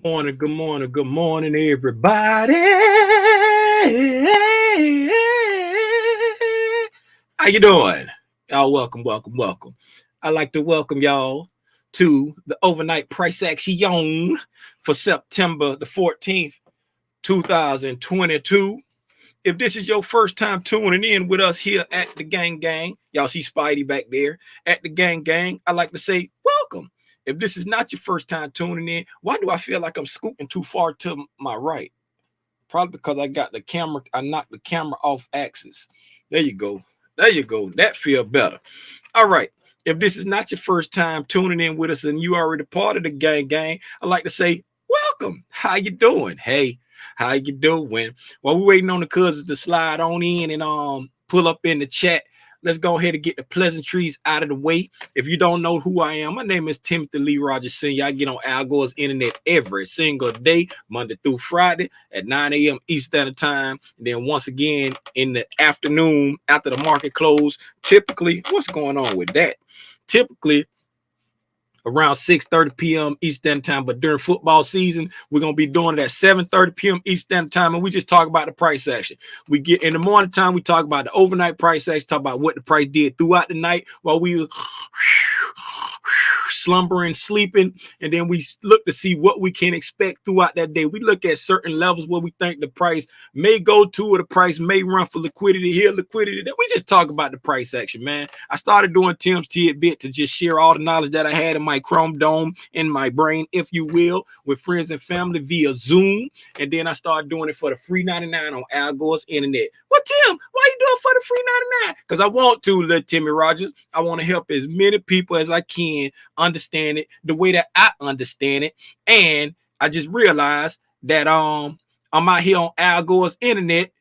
Good morning, everybody. How you doing? Y'all welcome. I'd like to welcome y'all to the overnight price action for September the 14th, 2022. If this is your first time tuning in with us here at the Gang, y'all see Spidey back there at the Gang, I'd like to say welcome. If this is not your first time tuning in, why do I feel like I'm scooting too far to my right? Probably because I knocked the camera off axis. There you go. That feel better. All right. If this is not your first time tuning in with us and you already part of the gang, I'd like to say welcome. How you doing? Hey, how you doing? While we're waiting on the cousins to slide on in and pull up in the chat, let's go ahead and get the pleasantries out of the way. If you don't know who I am, my name is Timothy Lee Rogers Sr. I get on Al Gore's internet every single day, Monday through Friday at 9 a.m. Eastern Standard Time. And then once again in the afternoon after the market close, typically, what's going on with that? Typically, around 6:30 p.m. Eastern Time, but during football season, we're going to be doing it at 7:30 p.m. Eastern Time, and we just talk about the price action. We get in the morning time, we talk about the overnight price action, talk about what the price did throughout the night while we were slumbering, sleeping, and then we look to see what we can expect throughout that day. We look at certain levels where we think the price may go to, or the price may run for liquidity here, liquidity there. We just talk about the price action, man. I started doing Tim's Tidbit to just share all the knowledge that I had in my Chrome Dome, in my brain, if you will, with friends and family via Zoom. And then I started doing it for the free 99 on Al Gore's internet. Well, Tim, why you doing for the free 99? Because I want to, little Timmy Rogers. I want to help as many people as I can understand it the way that I understand it. And I just realized that I'm out here on Al Gore's internet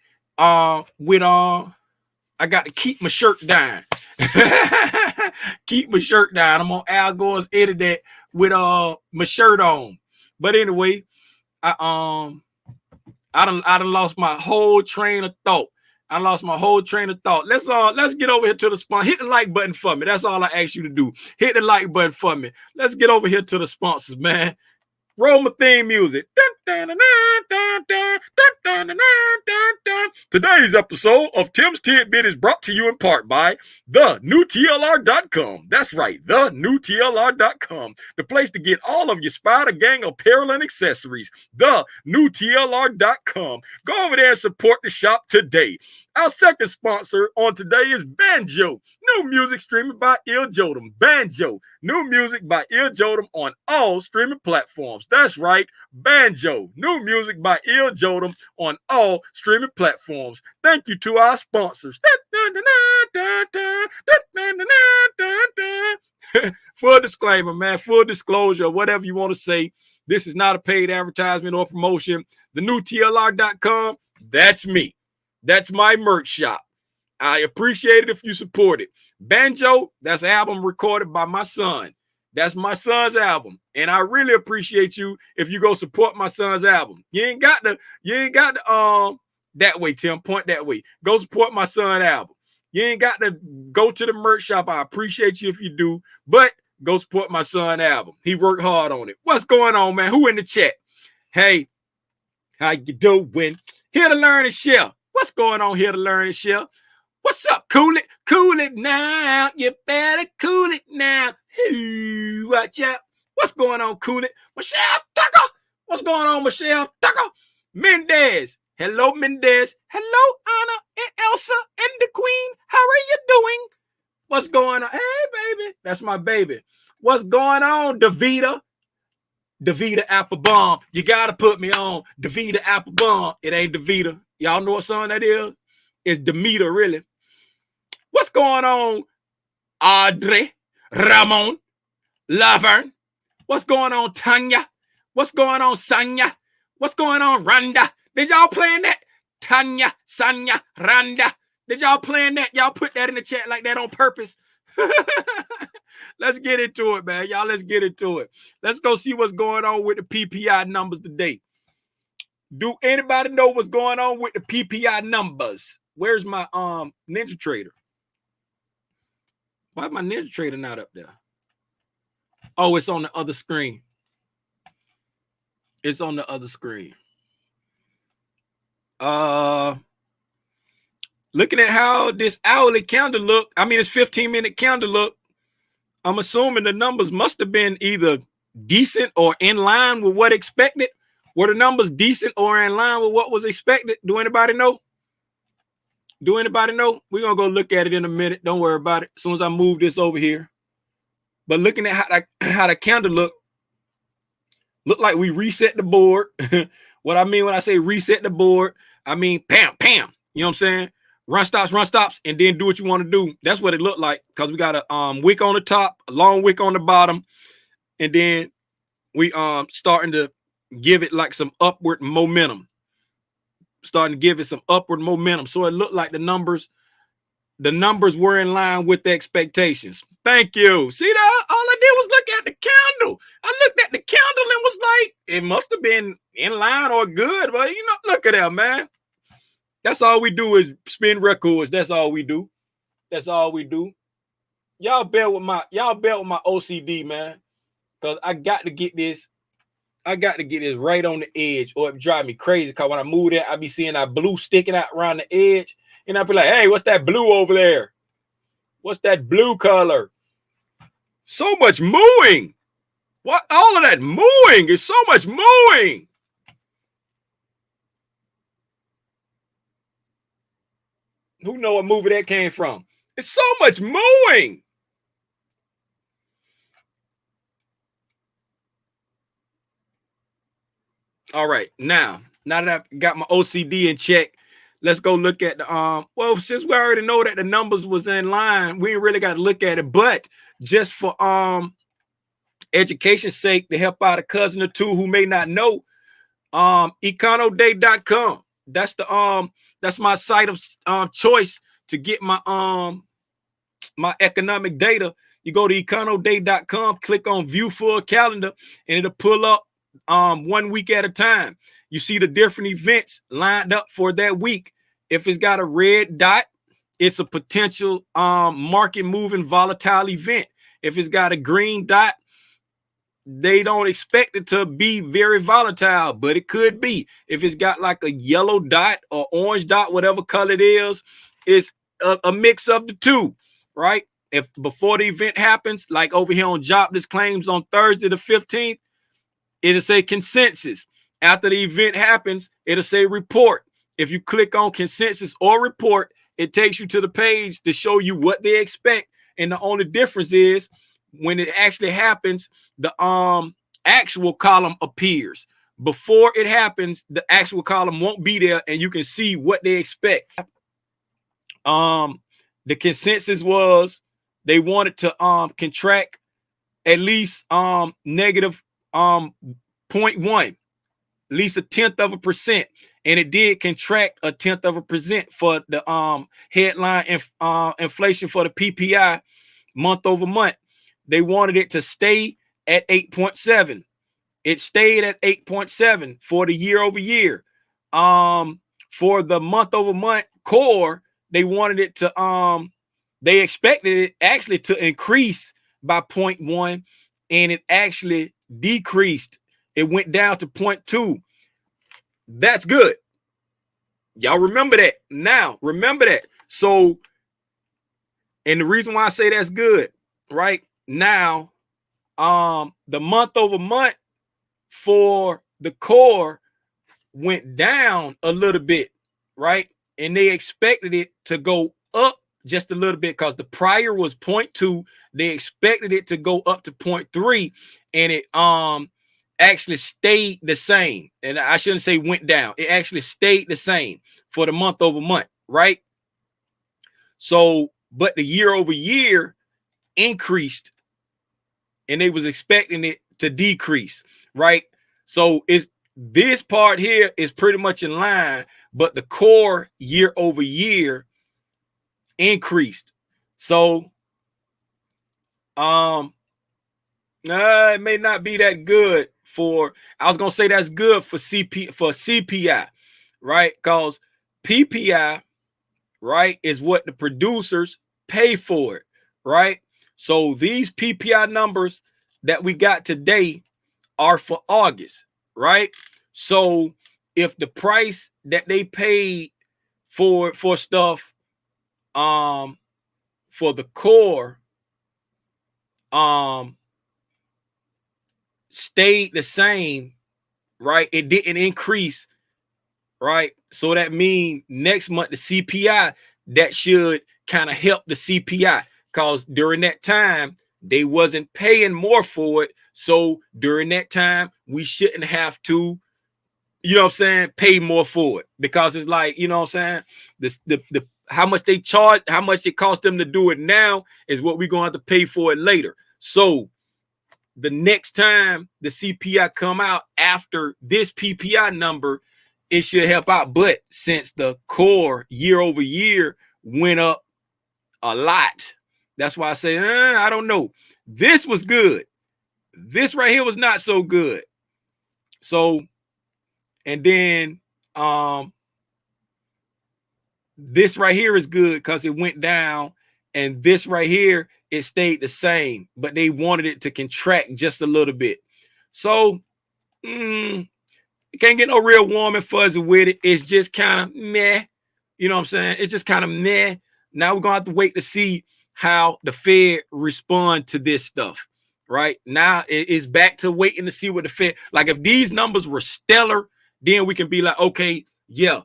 with I got to keep my shirt down. Keep my shirt down. I'm on Al Gore's internet with my shirt on. But anyway, I done lost my whole train of thought. Let's get over here to the sponsor. Hit the like button for me. That's all I ask you to do. Hit the like button for me. Let's get over here to the sponsors, man. Roll my theme music. Today's episode of Tim's Tidbit is brought to you in part by thenewtlr.com. That's right, thenewtlr.com. The place to get all of your Spider Gang apparel and accessories. Thenewtlr.com. Go over there and support the shop today. Our second sponsor on today is Banjo. New music streaming by Il Jodem. Banjo. New music by Il Jodem on all streaming platforms. That's right, Banjo. New music by Il Jodem on all streaming platforms. Thank you to our sponsors. Full disclaimer, man. Full disclosure, whatever you want to say. This is not a paid advertisement or promotion. The newtlr.com, that's me. That's my merch shop. I appreciate it if you support it. Banjo, that's an album recorded by my son. That's my son's album. And I really appreciate you if you go support my son's album. You ain't got to that way, Tim. Point that way. Go support my son's album. You ain't got to go to the merch shop. I appreciate you if you do, but go support my son's album. He worked hard on it. What's going on, man? Who in the chat? Hey, how you doing? Here to learn and share. What's going on here to learn and share? What's up? Cool it now. You better cool it now. Hey, watch out. What's going on? Cool it. Michelle Tucker. What's going on, Michelle Tucker? Mendez. Hello, Mendez. Hello, Anna and Elsa and the Queen. How are you doing? What's going on? Hey, baby. That's my baby. What's going on, Davita? Davita Applebaum. You got to put me on. Davita Applebaum. It ain't Davita. Y'all know what song that is? It's Demeter, really. What's going on, Audrey, Ramon, Laverne? What's going on, Tanya? What's going on, Sanya? What's going on, Randa? Did y'all playing that? Tanya, Sanya, Randa. Did y'all playing that? Y'all put that in the chat like that on purpose. Let's get into it, man. Y'all, let's get into it. Let's go see what's going on with the PPI numbers today. Do anybody know what's going on with the PPI numbers? Where's my Ninja Trader? Why is my Ninja Trader not up there? Oh, it's on the other screen. It's on the other screen. Looking at how this hourly candle look, I mean, it's 15-minute candle look. I'm assuming the numbers must have been either decent or in line with what expected. Were the numbers decent or in line with what was expected? Do anybody know? Do anybody know? We're going to go look at it in a minute. Don't worry about it. As soon as I move this over here. But looking at how the candle look like we reset the board. What I mean when I say reset the board, I mean, pam, pam. You know what I'm saying? Run stops, and then do what you want to do. That's what it looked like, because we got a wick on the top, a long wick on the bottom, and then we starting to give it like some upward momentum. Starting to give it some upward momentum. So it looked like the numbers were in line with the expectations. Thank you. See that? All I did was look at the candle. I looked at the candle and was like, it must have been in line or good. But you know, look at that, man. That's all we do is spin records. That's all we do. That's all we do. Y'all bear with my OCD, man. Because I got to get this. I got to get this right on the edge, or it drive me crazy. Because when I move that, I be seeing that blue sticking out around the edge. And I be like, hey, what's that blue over there? What's that blue color? So much mooing. What? All of that mooing is so much mooing. Who know what movie that came from? It's so much mooing. All right, now that I've got my OCD in check, let's go look at the well, since we already know that the numbers was in line, we ain't really got to look at it. But just for education's sake, to help out a cousin or two who may not know, econoday.com. That's my site of choice to get my my economic data. You go to econoday.com, click on view full calendar, and it'll pull up 1 week at a time. You see the different events lined up for that week. If it's got a red dot, it's a potential market moving volatile event. If it's got a green dot, they don't expect it to be very volatile, but it could be. If it's got like a yellow dot or orange dot, whatever color it is, it's a mix of the two, right? If before the event happens, like over here on jobless claims on Thursday the 15th, it'll say consensus. After the event happens, it'll say report. If you click on consensus or report, it takes you to the page to show you what they expect. And the only difference is when it actually happens, the actual column appears. Before it happens, the actual column won't be there, and you can see what they expect. The consensus was they wanted to contract at least negative 0.1, at least 0.1%, and it did contract 0.1% for the headline inflation for the PPI month over month. They wanted it to stay at 8.7. It stayed at 8.7 for the year over year. For the month over month core, they wanted it to they expected it actually to increase by 0.1, and it actually decreased. It went down to 0.2. That's good. Y'all remember that. Now, remember that. So, and the reason why I say that's good, right? Now, the month over month for the core went down a little bit, right? And they expected it to go up just a little bit because the prior was 0.2. They expected it to go up to 0.3, and it actually stayed the same. And I shouldn't say went down. It actually stayed the same for the month over month, right? So, but the year over year increased, and they was expecting it to decrease, right? So it's this part here is pretty much in line, but the core year over year increased. So it may not be that good for, I was gonna say that's good for CPI, right? Because PPI, right, is what the producers pay for it, right? So these PPI numbers that we got today are for August. right? So if the price that they paid for stuff for the core stayed the same, right? It didn't increase, right? So that means next month the CPI, that should kind of help the CPI, because during that time they wasn't paying more for it. So during that time we shouldn't have to, you know what I'm saying, pay more for it, because it's like, you know what I'm saying, the how much they charge, how much it costs them to do it now is what we're gonna have to pay for it later. So the next time the CPI come out after this PPI number, it should help out. But since the core year over year went up a lot, that's why I say, I don't know. This was good. This right here was not so good. So, and then this right here is good because it went down, and this right here, it stayed the same, but they wanted it to contract just a little bit. So you can't get no real warm and fuzzy with it. It's just kind of meh. You know what I'm saying? It's just kind of meh. Now we're gonna have to wait to see how the Fed respond to this stuff. Right now, it's back to waiting to see what the Fed, like if these numbers were stellar, then we can be like, okay, yeah,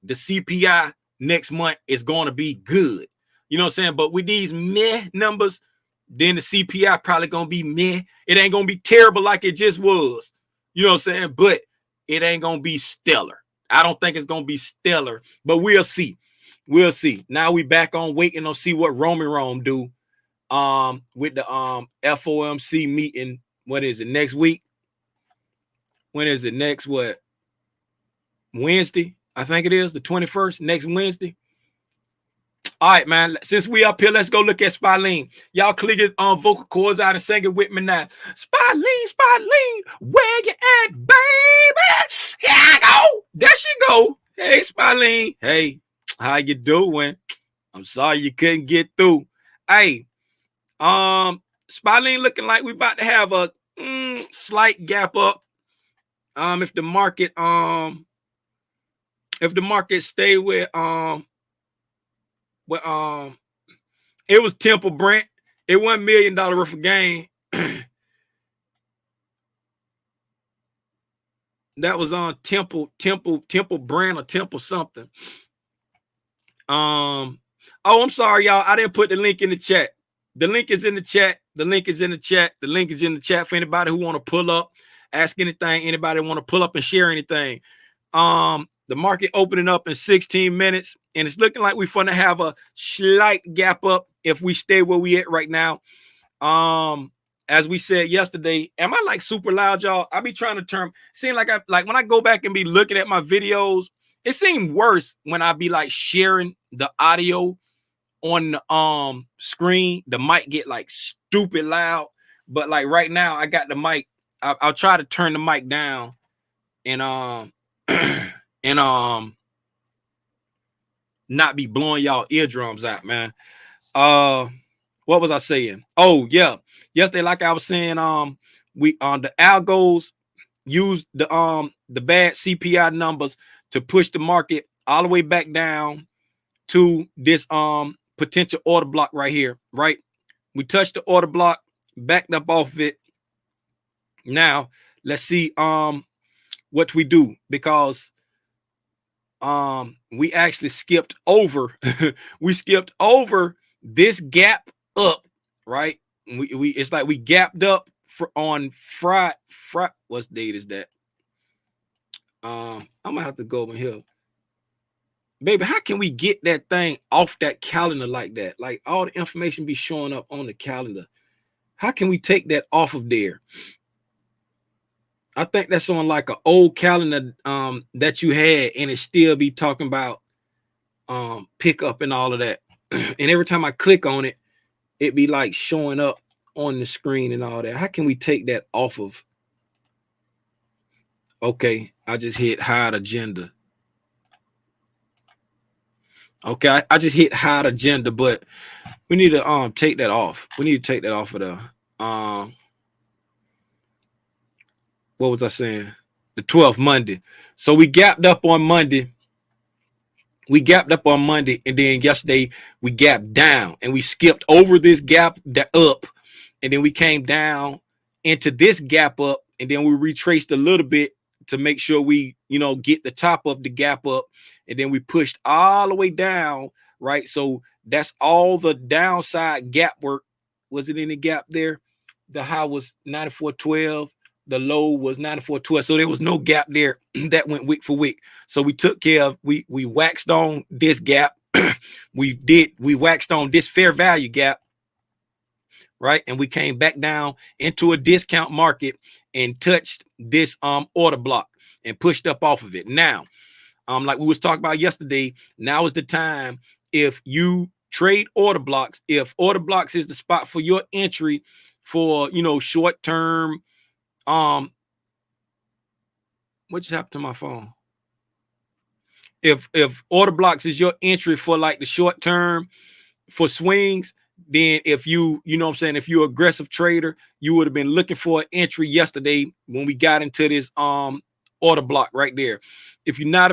the CPI next month is going to be good. You know what I'm saying? But with these meh numbers, then the CPI probably going to be meh. It ain't going to be terrible like it just was. You know what I'm saying? But it ain't going to be stellar. I don't think it's going to be stellar, but we'll see. We'll see. Now we back on waiting to see what Rome do with the FOMC meeting. What is it, next week? When is it? Next what? Wednesday? I think it is the 21st, next Wednesday. All right, man. Since we up here, let's go look at Spalene. Y'all click it on vocal cords out and sing it with me now. Spalene, Spalene, where you at, baby? Here I go. There she go. Hey, Spalene. Hey, how you doing? I'm sorry you couldn't get through. Hey, Spalene looking like we about to have a slight gap up. If the market stay with it was Temple Brent. It $1 million worth of gain. That was on Temple Brand or Temple something. Oh, I'm sorry, y'all. I didn't put the link in the chat. The link is in the chat. The link is in the chat. The link is in the chat for anybody who want to pull up, ask anything, anybody want to pull up and share anything. The market opening up in 16 minutes, and it's looking like we're going to have a slight gap up if we stay where we at right now. As we said yesterday, am I like super loud, y'all? I be trying to turn. Seem like when I go back and be looking at my videos, it seemed worse when I be like sharing the audio on the screen. The mic get like stupid loud, but like right now, I got the mic. I'll try to turn the mic down and not be blowing y'all eardrums out, man. What was I saying? Oh yeah, yesterday, like I was saying, we the algos used the bad CPI numbers to push the market all the way back down to this potential order block right here. Right, we touched the order block, backed up off of it. Now let's see what we do, because we actually skipped over we skipped over this gap up, right? We it's like we gapped up on Friday. What date is that? I'm gonna have to go over here, baby. How can we get that thing off that calendar like that? Like all the information be showing up on the calendar. How can we take that off of there? I think that's on like an old calendar that you had, and it still be talking about pickup and all of that. And every time I click on it, it be like showing up on the screen and all that. How can we take that off of? Okay, I just hit hide agenda. Okay, I just hit hide agenda, but we need to take that off. We need to take that off of the what was I saying? The 12th Monday. So we gapped up on Monday. And then yesterday we gapped down, and we skipped over this gap up, and then we came down into this gap up, and then we retraced a little bit to make sure we, get the top of the gap up, and then we pushed all the way down, right? So that's all the downside gap work. Was it any gap there? The high was 94.12. The low was 94.12. So there was no gap there that went wick for wick. So we took care of, we waxed on this gap. we waxed on this fair value gap, right? And we came back down into a discount market and touched this order block and pushed up off of it. Now, like we was talking about yesterday, now is the time. If you trade order blocks, if order blocks is the spot for your entry for, short term, what just happened to my phone? If order blocks is your entry for like the short term for swings, then if you know what I'm saying, if you're an aggressive trader, you would have been looking for an entry yesterday when we got into this order block right there. If you're not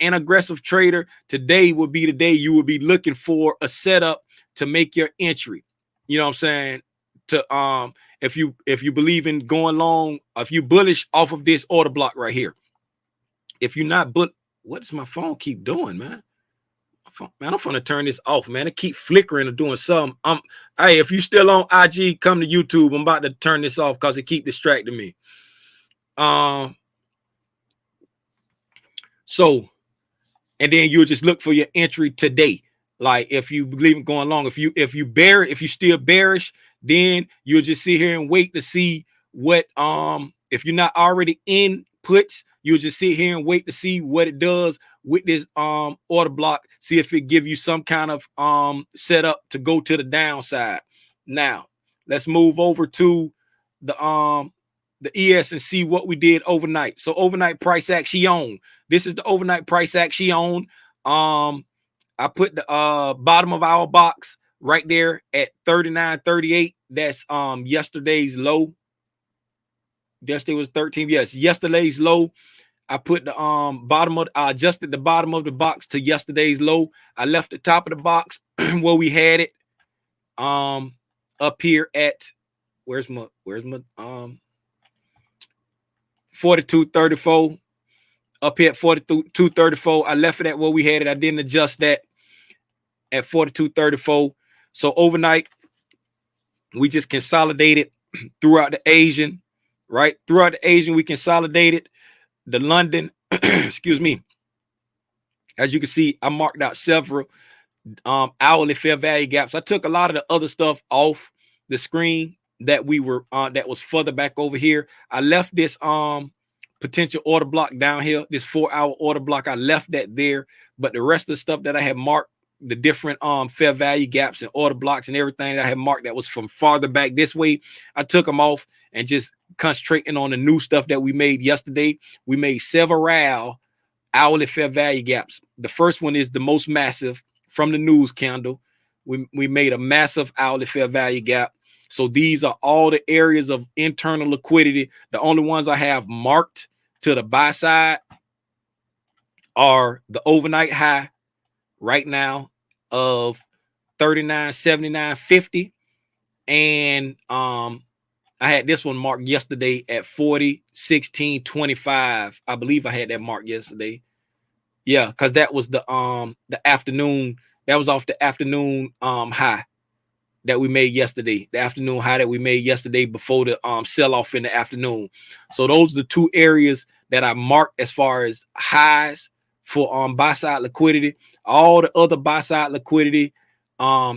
an aggressive trader, today would be the day you would be looking for a setup to make your entry. You know what I'm saying? To if you believe in going long, if you bullish off of this order block right here. If you're not, but what does my phone keep doing, man? Man, I'm gonna turn this off, man. It keep flickering or doing something. Hey, if you still on IG, come to YouTube. I'm about to turn this off because it keep distracting me. So, and then you'll just look for your entry today. Like if you believe in going long, if you still bearish, then you'll just sit here and wait to see what if you're not already in puts, you'll just sit here and wait to see what it does with this order block, see if it give you some kind of setup to go to the downside. Now, let's move over to the ES and see what we did overnight. So overnight price action. This is the overnight price action. I put the bottom of our box right there at 39.38. That's yesterday's low. Yesterday was 13. Yes, yesterday's low. I put the I adjusted the bottom of the box to yesterday's low. I left the top of the box where we had it up here at where's my 42.34. Up here at 42.34. I left it at where we had it. I didn't adjust that at 42.34. So overnight, we just consolidated throughout the Asian, right? Throughout the Asian, we consolidated the London, excuse me. As you can see, I marked out several hourly fair value gaps. I took a lot of the other stuff off the screen that we were that was further back over here. I left this potential order block down here, this 4-hour order block. I left that there, but the rest of the stuff that I had marked, the different fair value gaps and order blocks and everything that I had marked that was from farther back this way, I took them off and just concentrating on the new stuff that we made yesterday. We made several hourly fair value gaps. The first one is the most massive from the news candle. We made a massive hourly fair value gap. So these are all the areas of internal liquidity. The only ones I have marked to the buy side are the overnight high right now of 39.79.50, and I had this one marked yesterday at 40.16.25. I believe I had that marked yesterday. Yeah, because that was the afternoon. That was off the afternoon high that we made yesterday. The afternoon high that we made yesterday before the sell off in the afternoon. So those are the two areas that I marked as far as highs for buy side liquidity. All the other buy side liquidity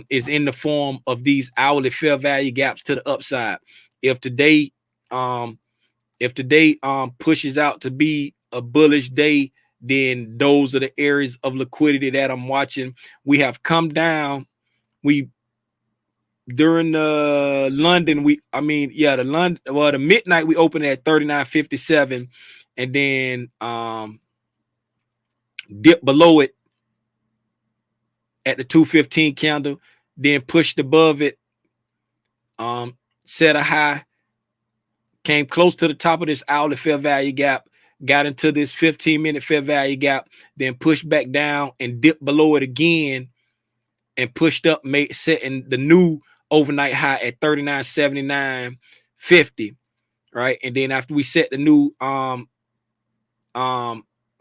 is in the form of these hourly fair value gaps to the upside. If today pushes out to be a bullish day, then those are the areas of liquidity that I'm watching. We have come down. During the London, the midnight we opened at 39.57, and then dipped below it at the 215 candle, then pushed above it, set a high, came close to the top of this hourly fair value gap, got into this 15-minute fair value gap, then pushed back down and dipped below it again and pushed up, setting the new overnight high at 39.79.50, right? And then after we set the new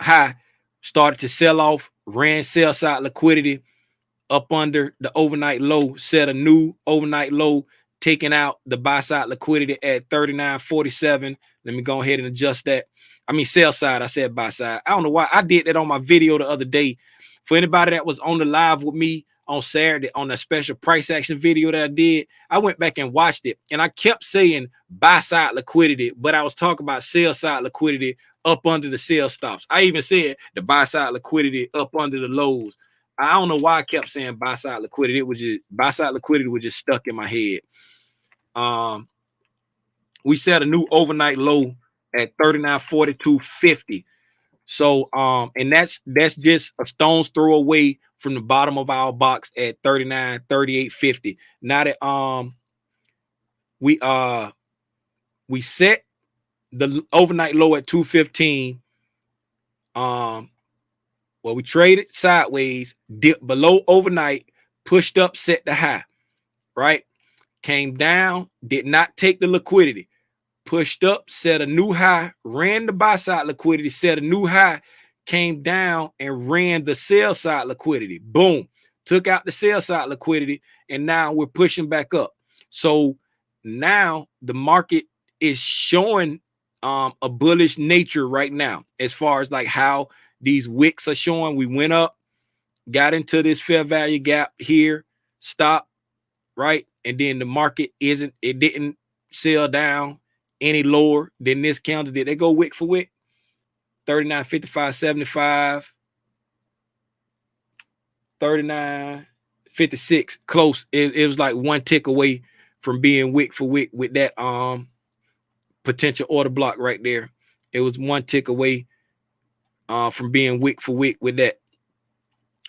high, started to sell off, ran sell side liquidity up under the overnight low, set a new overnight low, taking out the buy side liquidity at 39.47. Let me go ahead and adjust that. I mean, sell side, I said buy side. I don't know why I did that on my video the other day. For anybody that was on the live with me on Saturday on that special price action video that I did, I went back and watched it, and I kept saying buy side liquidity, but I was talking about sell side liquidity up under the sell stops. I even said the buy side liquidity up under the lows. I don't know why I kept saying buy side liquidity. It was just buy side liquidity was just stuck in my head. We set a new overnight low at 39.42.50. So and that's just a stone's throw away from the bottom of our box at 39.38.50. Now that we set the overnight low at 215. Well, we traded sideways, dipped below overnight, pushed up, set the high, right? Came down, did not take the liquidity, pushed up, set a new high, ran the buy side liquidity, set a new high, came down and ran the sell side liquidity. Boom, took out the sell side liquidity, and now we're pushing back up. So now the market is showing a bullish nature right now as far as like how these wicks are showing. We went up, got into this fair value gap here, stopped, right? And then the market didn't sell down any lower than this candle. Did they go wick for wick? 39.55.75, 39.56, close. It was like one tick away from being wick for wick with that potential order block right there. It was one tick away from being wick for wick with that.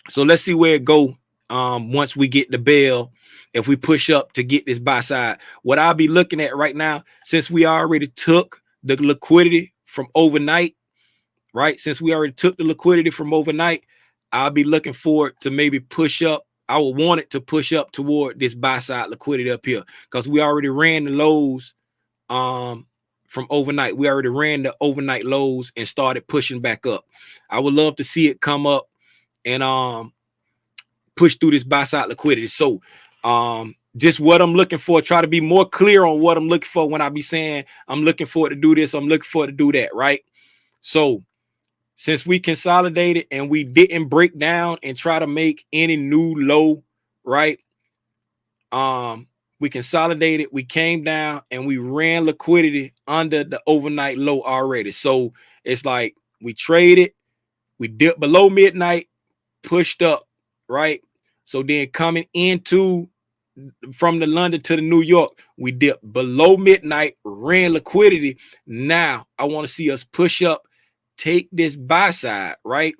So let's see where it go once we get the bell. If we push up to get this buy side, what I'll be looking at right now, since we already took the liquidity from overnight, right? Since we already took the liquidity from overnight, I'll be looking for it to maybe push up. I would want it to push up toward this buy side liquidity up here because we already ran the lows from overnight. We already ran the overnight lows and started pushing back up. I would love to see it come up and push through this buy side liquidity. So just what I'm looking for, try to be more clear on what I'm looking for when I be saying I'm looking for it to do this, I'm looking for it to do that, right? So since we consolidated and we didn't break down and try to make any new low, right? We consolidated, we came down and we ran liquidity under the overnight low already. So it's like we traded, we dipped below midnight, pushed up, right? So then coming into from the London to the New York, we dipped below midnight, ran liquidity. Now I want to see us push up, take this buy side, right?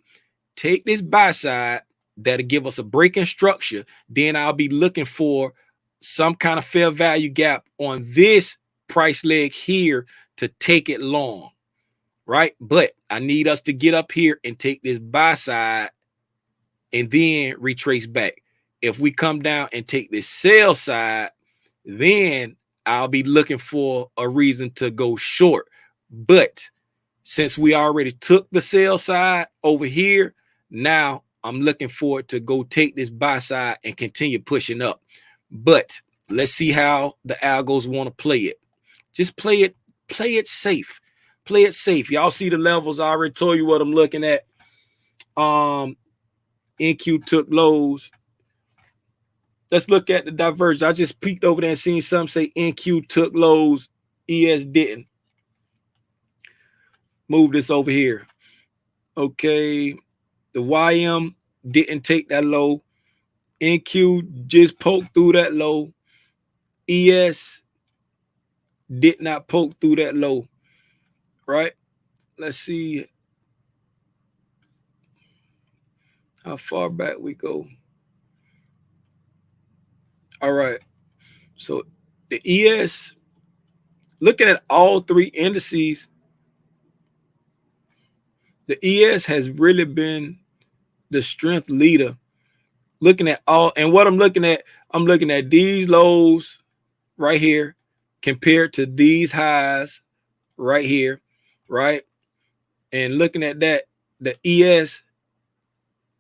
Take this buy side that'll give us a breaking structure. Then I'll be looking for some kind of fair value gap on this price leg here to take it long, right? But I need us to get up here and take this buy side and then retrace back. If we come down and take this sell side, then I'll be looking for a reason to go short. But since we already took the sell side over here, now I'm looking for it to go take this buy side and continue pushing up. But let's see how the algos want to play it. Just play it safe. Play it safe. Y'all see the levels. I already told you what I'm looking at. NQ took lows. Let's look at the divergence. I just peeked over there and seen some say NQ took lows, ES didn't. Move this over here. Okay. The YM didn't take that low. NQ just poked through that low. ES did not poke through that low. Right? Let's see how far back we go. All right. So the ES looking at all three indices, the ES has really been the strength leader. Looking at all, and what I'm looking at these lows right here compared to these highs right here, right? And looking at that, the ES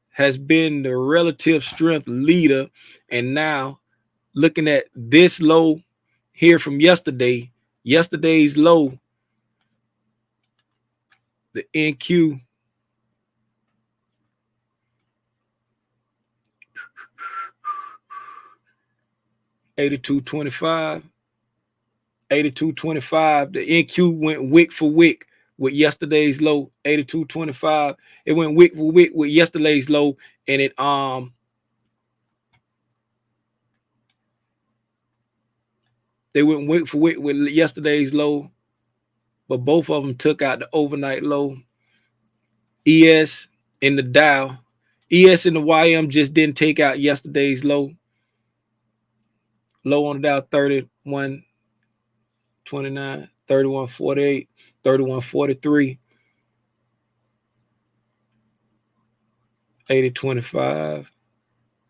has been the relative strength leader. And now looking at this low here from yesterday's low, the NQ, $82.25. $82.25. The NQ went wick for wick with yesterday's low, $82.25. It went wick for wick with yesterday's low, and they went wick for wick with yesterday's low, but both of them took out the overnight low. ES and the Dow, ES and the YM just didn't take out yesterday's low. Low on the Dow 31.29, 31.48, 31.43, 80.25,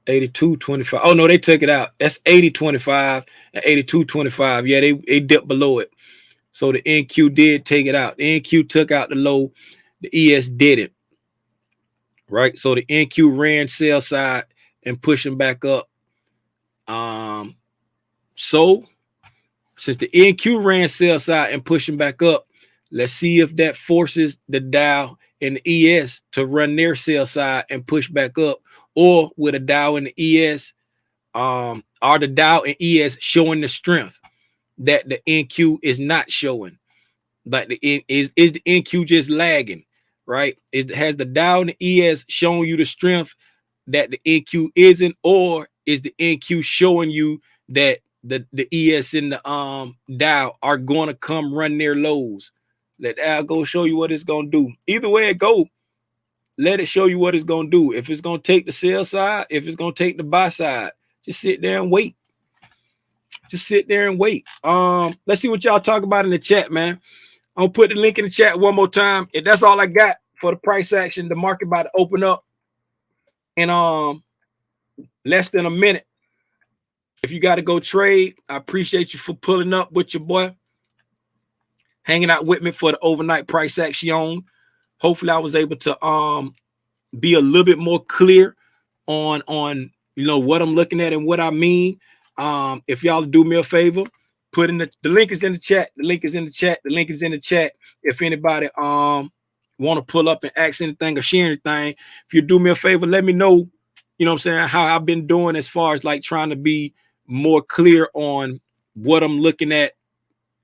82.25. Oh no, they took it out. That's 80.25 and 82.25. Yeah, they dipped below it. So the NQ did take it out. The NQ took out the low. The ES didn't. Right. So the NQ ran sell side and pushing back up. So since the NQ ran sell side and pushing back up, let's see if that forces the Dow and the ES to run their sell side and push back up, or with a Dow and the ES, are the Dow and ES showing the strength that the NQ is not showing? Like is the NQ just lagging, right? Has the Dow and the ES showing you the strength that the NQ isn't, or is the NQ showing you that the ES and the Dow are going to come run their lows? Let Al go show you what it's going to do. Either way it go, let it show you what it's going to do. If it's going to take the sell side, if it's going to take the buy side, just sit there and wait. Just sit there and wait. Let's see what y'all talk about in the chat, man. I'm gonna put the link in the chat one more time. If that's all I got for the price action, the market about to open up in less than a minute. If you got to go trade, I appreciate you for pulling up with your boy, hanging out with me for the overnight price action. Hopefully I was able to be a little bit more clear on what I'm looking at and what I mean. If y'all do me a favor, put in the link is in the chat. The link is in the chat. The link is in the chat. If anybody want to pull up and ask anything or share anything, if you do me a favor, let me know, you know what I'm saying, how I've been doing as far as like trying to be more clear on what I'm looking at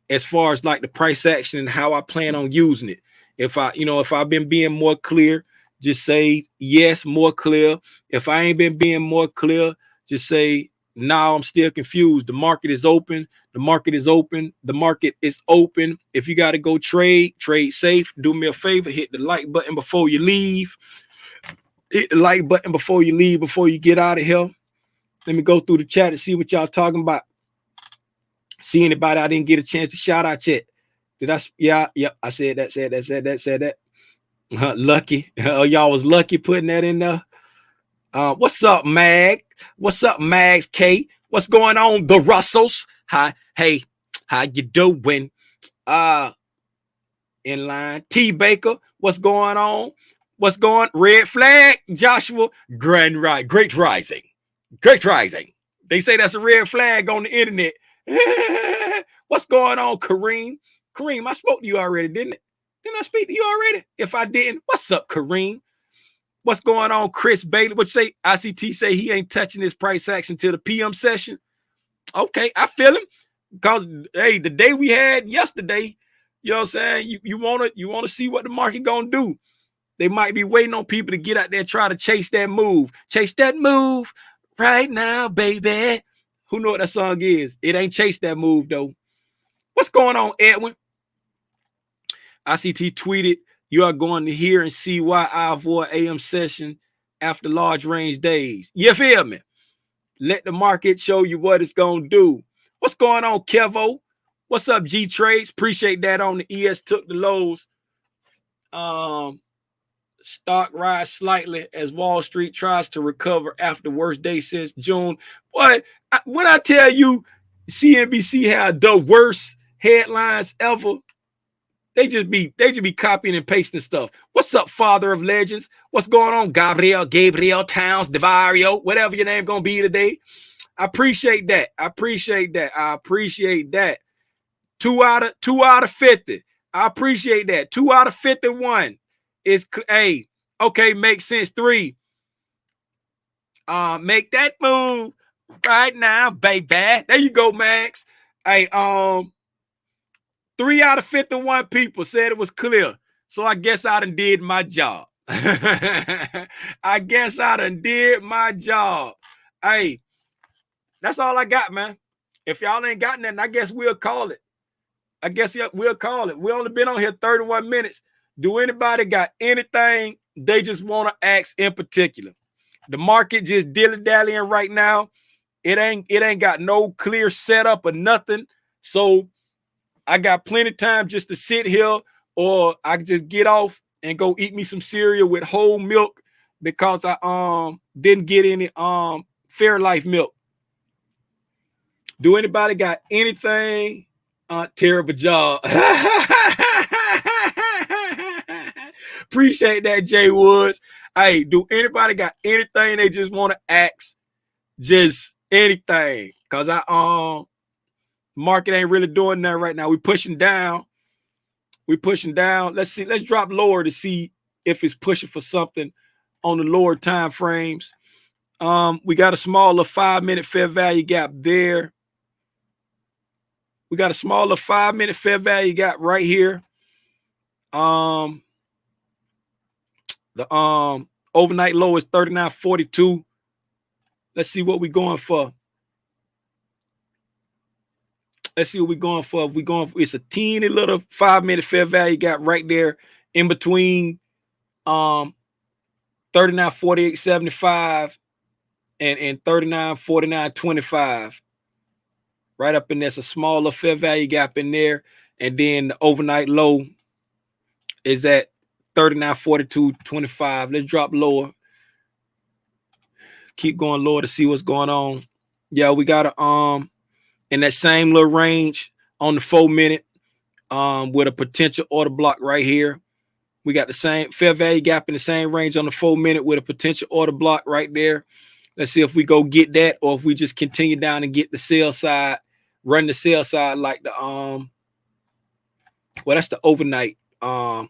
as far as like the price action and how I plan on using it. If I've been being more clear, just say yes, more clear. If I ain't been being more clear, just say no, I'm still confused. The market is open. The market is open. The market is open. If you got to go trade safe. Do me a favor, hit the like button before you leave. Hit the like button before you leave, before you get out of here. Let me go through the chat and see what y'all talking about. See anybody I didn't get a chance to shout out yet. Did I? Yeah, I said that. Lucky. Y'all was lucky putting that in there. What's up, Mag? What's up, Mags K? What's going on, the Russells? Hi, hey, how you doing? In line. T Baker, what's going on? What's going? Red flag, Joshua. Great rising. Great rising. They say that's a red flag on the internet. What's going on, Kareem? Kareem, I spoke to you already, didn't it? Didn't I speak to you already? If I didn't, what's up, Kareem? What's going on, Chris Bailey? What you say? ICT say he ain't touching his price action till the PM session. Okay, I feel him. Because hey, the day we had yesterday, you know what I'm saying? You wanna see what the market gonna do. They might be waiting on people to get out there and try to chase that move. Chase that move right now, baby. Who know what that song is? It ain't Chase That Move, though. What's going on, Edwin? ICT tweeted, you are going to hear and see why I avoid AM session after large range days. You feel me? Let the market show you what it's going to do. What's going on, Kevo? What's up, G Trades? Appreciate that on the ES took the lows. Stock rise slightly as Wall Street tries to recover after the worst day since June. Boy, when I tell you CNBC had the worst headlines ever, they just be copying and pasting stuff. What's up, Father of Legends? What's going on, Gabriel Towns, Devario, whatever your name gonna be today? I appreciate that. I appreciate that. 2 out of 50. I appreciate that. 2 out of 51 is okay, makes sense. 3. Make that move right now, baby. There you go, Max. Hey, 3 out of 51 people said it was clear. So I guess I done did my job. I guess I done did my job. Hey, that's all I got, man. If y'all ain't got nothing, I guess we'll call it. We'll call it. We only been on here 31 minutes. Do anybody got anything they just want to ask in particular? The market just dilly-dallying right now. It ain't got no clear setup or nothing. So I got plenty of time just to sit here, or I can just get off and go eat me some cereal with whole milk because I didn't get any Fairlife milk. Do anybody got anything? Terrible job. Appreciate that, Jay Woods. Hey, do anybody got anything they just want to ask? Just anything. Cause market ain't really doing that right now. We pushing down. Let's see. Let's drop lower to see if it's pushing for something on the lower time frames. We got a smaller 5-minute fair value gap there. We got a smaller 5-minute fair value gap right here. The overnight low is 39.42. Let's see what we're going for. It's a teeny little 5-minute fair value gap right there in between 39.48.75 and 39.49.25. Right up in there's a smaller fair value gap in there. And then the overnight low is at 39.42.25. Let's drop lower. Keep going lower to see what's going on. Yeah, we got a in that same little range on the 4-minute with a potential order block right here. We got the same fair value gap in the same range on the 4-minute with a potential order block right there. Let's see if we go get that or if we just continue down and get the sell side, run the sell side like the well, that's the overnight. The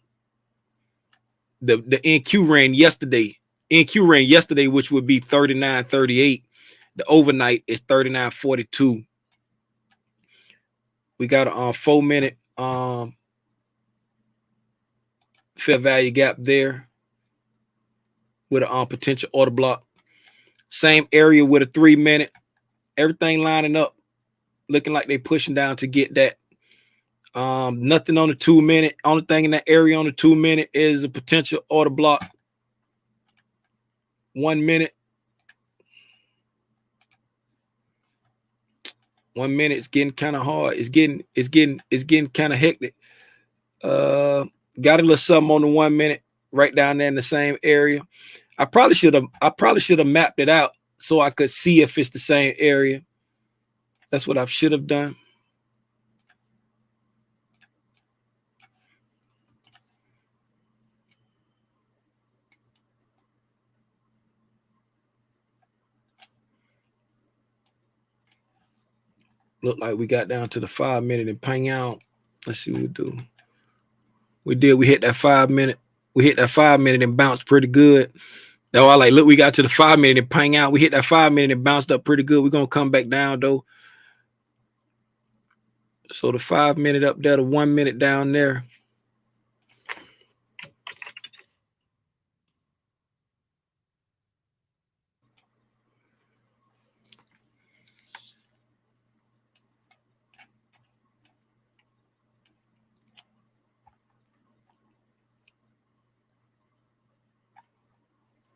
NQ ran yesterday. NQ ran yesterday, which would be 39.38. The overnight is 39.42. We got a 4-minute fair value gap there with a potential order block. Same area with a 3-minute. Everything lining up, looking like they pushing down to get that. Nothing on the 2-minute. Only thing in that area on the 2-minute is a potential order block. 1 minute. 1 minute is getting kind of hard. It's getting kind of hectic. Got a little something on the 1 minute right down there in the same area. I probably should have mapped it out so I could see if it's the same area. That's what I should have done. Look like we got down to the 5-minute and pang out. Let's see what we do. We hit that 5-minute. We hit that 5-minute and bounced pretty good. Oh, I like, look, we got to the 5-minute and pang out. We hit that 5-minute and bounced up pretty good. We're going to come back down, though. So the 5-minute up there, the 1 minute down there.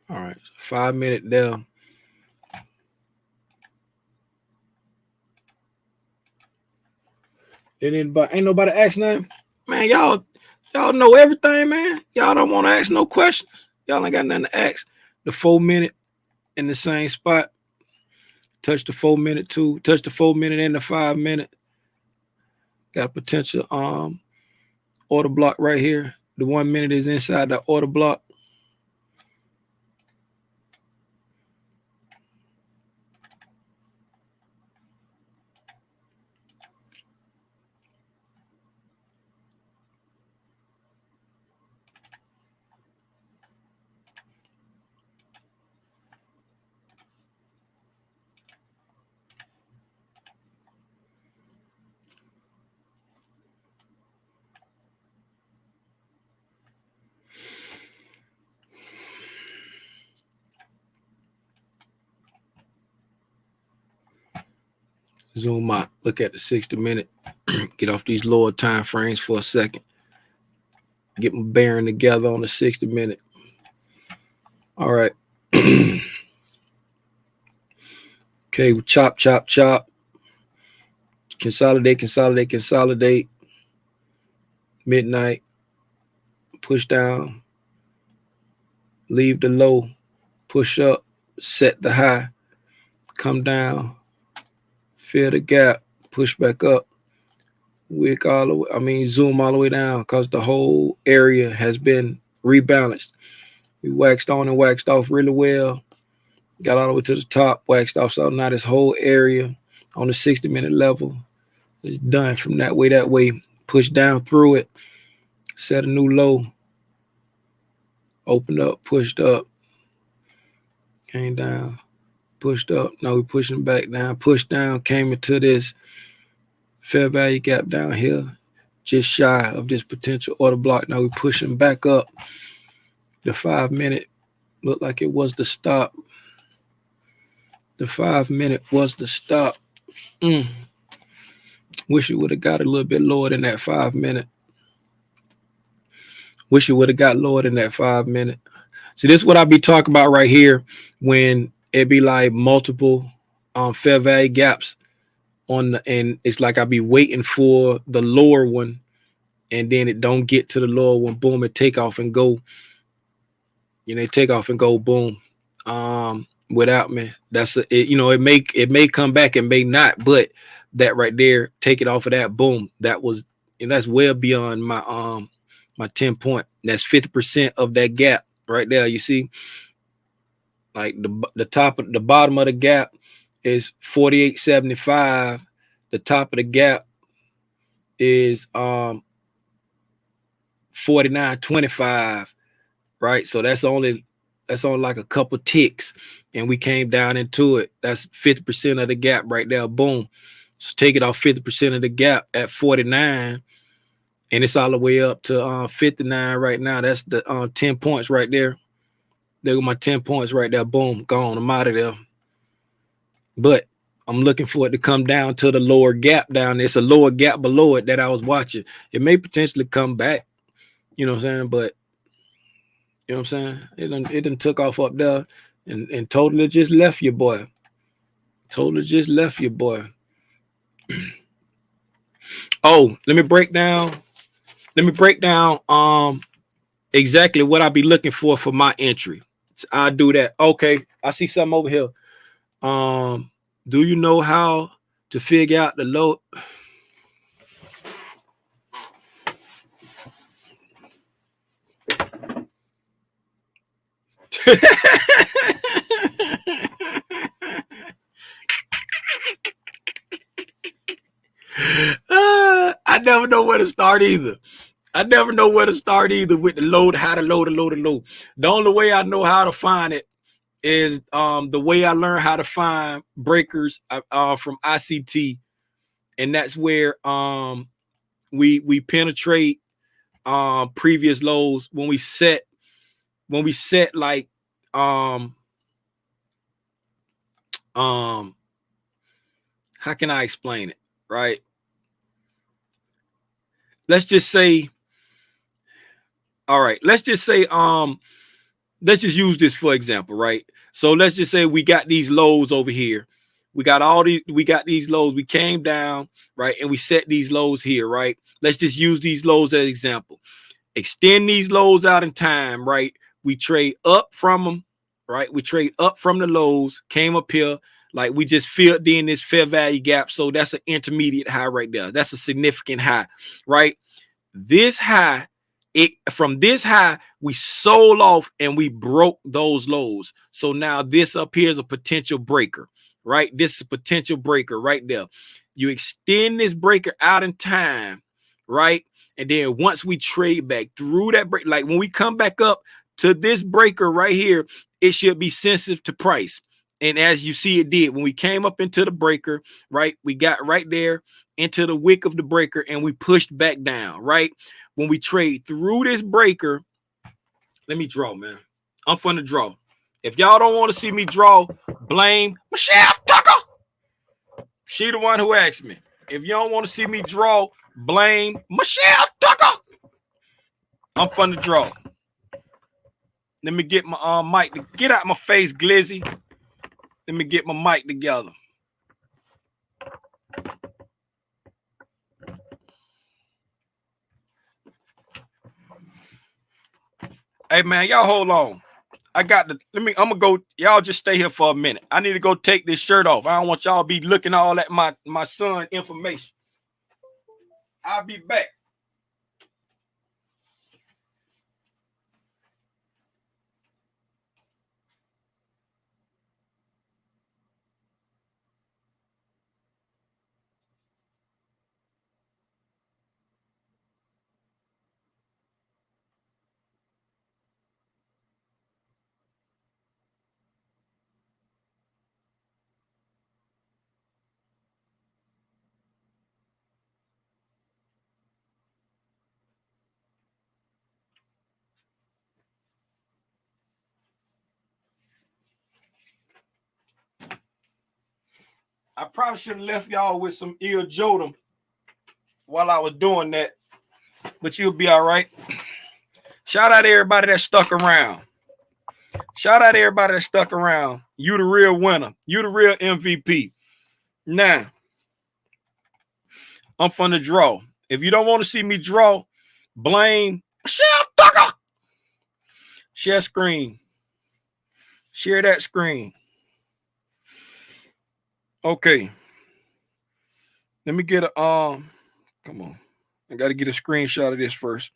All right, 5-minute there. And then, but ain't nobody ask nothing. Man, y'all know everything, man. Y'all don't want to ask no questions. Y'all ain't got nothing to ask. The 4 minute in the same spot. Touch the 4 minute too. Touch the 4 minute and the 5 minute. Got a potential order block right here. The 1 minute is inside the order block. Zoom out. Look at the 60 minute. Get off these lower time frames for a second. Get my bearing together on the 60 minute. All right. Okay, chop, chop, chop. Consolidate, consolidate, consolidate. Midnight. Push down. Leave the low. Push up. Set the high. Come down. Fill the gap. Push back up. Wick all the way. Zoom all the way down because the whole area has been rebalanced. We waxed on and waxed off really well. Got all the way to the top, waxed off. So now this whole area on the 60 minute level is done from that way. Push down through it. Set a new low. Opened up, pushed up. Came down, pushed up. Now we're pushing back down. Pushed down, came into this fair value gap down here. Just shy of this potential order block. Now we're pushing back up. The 5 minute looked like it was the stop. The 5 minute was the stop. Wish it would have got a little bit lower than that 5 minute. Wish it would have got lower than that 5 minute. See, this is what I be talking about right here when it be like multiple fair value gaps and it's like I be waiting for the lower one and then it don't get to the lower one. Boom, it take off and go. Take off and go, boom. Without me. It may come back and may not, but that right there, take it off of that, boom. That's well beyond my 10 point. That's 50% of that gap right there. You see, like the bottom of the gap is 48.75. The top of the gap is 49.25. Right. So that's only like a couple ticks, and we came down into it. That's 50% of the gap right there. Boom. So take it off 50% of the gap at 49. And it's all the way up to 59 right now. That's the 10 points right there. There go my 10 points right there. Boom, gone. I'm out of there. But I'm looking for it to come down to the lower gap down there. It's a lower gap below it that I was watching. It may potentially come back. You know what I'm saying? But you know what I'm saying? It done took off up there and totally just left your boy. Totally just left your boy. Oh, let me break down exactly what I'll be looking for my entry. So I'll do that. Okay, I see something over here. Do you know how to figure out the low? I never know where to start either. with the load, how to load. The only way I know how to find it is the way I learned how to find breakers from ICT, and that's where we penetrate previous lows when we set like how can I explain it, right? Let's just say let's just use this for example, right? So let's just say we got these lows over here. We got these lows. We came down, right? And we set these lows here, right? Let's just use these lows as an example. Extend these lows out in time, right? We trade up from them, right? We trade up from the lows, came up here, like we just filled in this fair value gap. So that's an intermediate high right there. That's a significant high, right? This high, from this high, we sold off and we broke those lows. So now this up here is a potential breaker, right? This is a potential breaker right there. You extend this breaker out in time, right? And then once we trade back through that break, like when we come back up to this breaker right here, it should be sensitive to price. And as you see, it did. When we came up into the breaker, right, we got right there into the wick of the breaker and we pushed back down, right? When we trade through this breaker, let me draw, man. I'm fun to draw. If y'all don't want to see me draw, blame Michelle Tucker. She the one who asked me. If you don't want to see me draw, blame Michelle Tucker. I'm fun to draw. Let me get my mic to get out my face, Glizzy. Let me get my mic together. Hey man, y'all hold on. I'm gonna go. Y'all just stay here for a minute. I need to go take this shirt off. I don't want y'all to be looking all at my son information. I'll be back. I probably should have left y'all with some ear jodum while I was doing that, but you'll be all right. Shout out to everybody that stuck around. Shout out to everybody that stuck around. You the real winner. You the real MVP. Now, I'm fun to draw. If you don't want to see me draw, blame Michelle Tucker. Share screen. Share that screen. Okay. Let me get a come on. I got to get a screenshot of this first.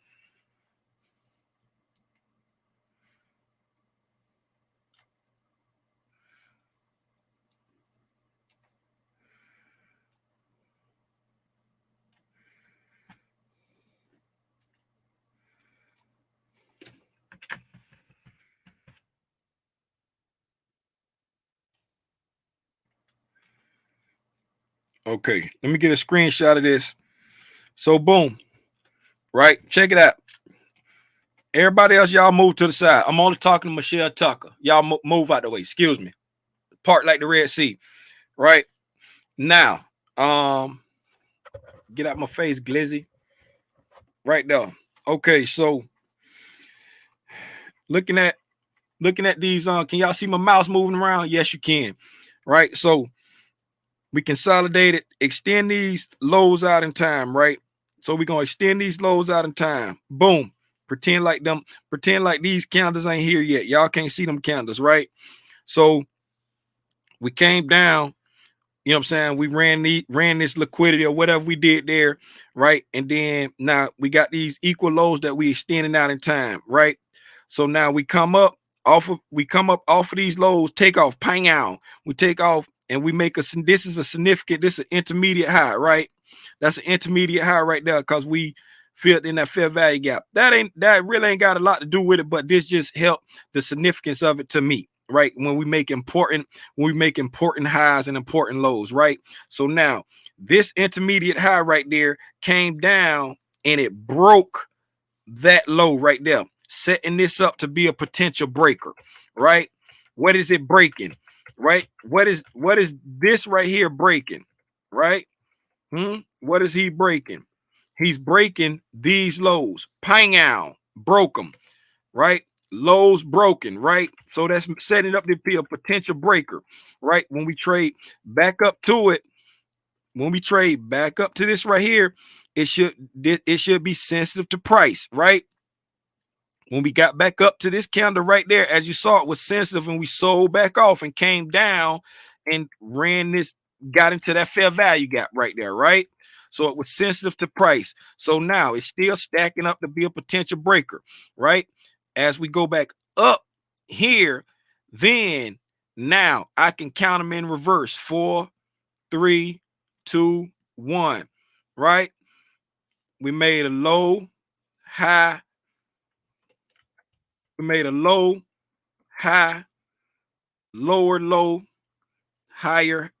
Okay, let me get a screenshot of this. So boom, right? Check it out. Everybody else, y'all move to the side. I'm only talking to Michelle Tucker. Y'all move out the way. Excuse me. Part like the Red Sea. Right now, get out my face, Glizzy. Right there. Okay, so looking at these, can y'all see my mouse moving around? Yes, you can. Right, so we consolidated, extend these lows out in time, right? So we're gonna extend these lows out in time. Boom. Pretend like these candles ain't here yet. Y'all can't see them candles, right? So we came down, you know what I'm saying? We ran this liquidity or whatever we did there, right? And then now we got these equal lows that we extending out in time, right? So now we come up off of these lows, take off, pang out. We take off and we make this is an intermediate high, right? That's an intermediate high right there because we filled in that fair value gap. That really ain't got a lot to do with it, but this just helped the significance of it to me, right? When we make important highs and important lows, right? So now this intermediate high right there came down and it broke that low right there, setting this up to be a potential breaker, right? What is it breaking? Right? What is this right here breaking? Right? What is he breaking? He's breaking these lows. Pang out, broke them, right? Lows broken, right? So that's setting up to be a potential breaker, right? When we trade back up to it, when we trade back up to this right here, it should be sensitive to price, right? When we got back up to this candle right there, as you saw, it was sensitive and we sold back off and came down and ran this, got into that fair value gap right there, right? So it was sensitive to price. So now it's still stacking up to be a potential breaker, right? As we go back up here, then now I can count them in reverse. 4, 3, 2, 1, right? We made a low, high. We made a low, high, lower low, higher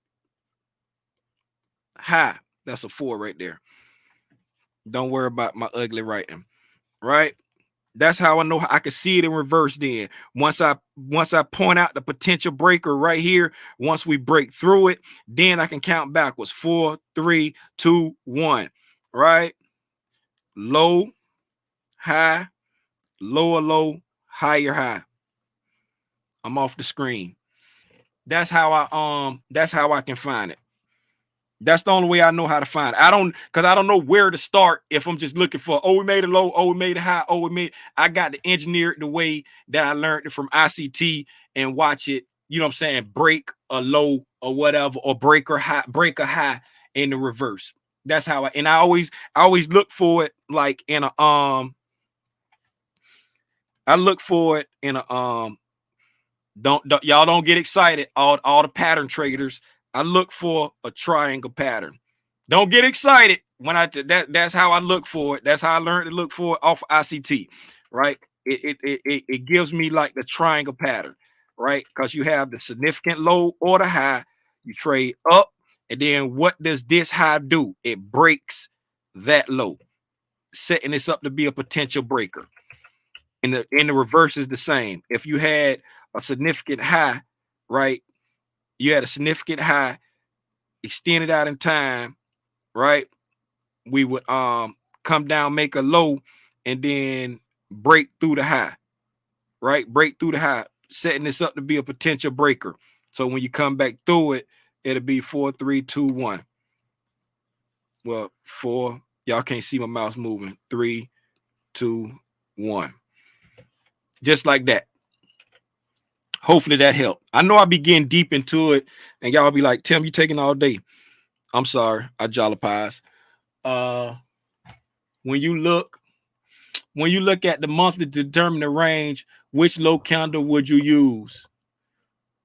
high. That's a 4 right there. Don't worry about my ugly writing, right? That's how I know I can see it in reverse. Then once I point out the potential breaker right here, once we break through it, then I can count backwards. 4, 3, 2, 1, right? Low, high, lower low, higher high. I'm off the screen. That's how I can find it. That's the only way I know how to find it. I don't know where to start if I'm just looking for, oh, we made it low, oh, we made it high, oh, we made, I got to engineer it the way that I learned it from ICT and watch it, you know what I'm saying, break a low or whatever, or break a high in the reverse. That's how I always look for it like in a I look for it in a don't y'all don't get excited, all the pattern traders. I look for a triangle pattern. Don't get excited when that's how I look for it. That's how I learned to look for it off ICT, right? It gives me like the triangle pattern, right? Because you have the significant low or the high, you trade up, and then what does this high do? It breaks that low, setting this up to be a potential breaker. In the reverse is the same. If you had a significant high, right? You had a significant high extended out in time, right? We would come down, make a low, and then break through the high, right? Break through the high, setting this up to be a potential breaker. So when you come back through it, it'll be 4, 3, 2, 1. Well, 4, y'all can't see my mouse moving. 3, 2, 1. Just like that. Hopefully that helped. I know I'll be getting deep into it, and y'all be like, Tim, you taking all day. I'm sorry, I jollipies. When you look at the monthly to determine the range, which low candle would you use?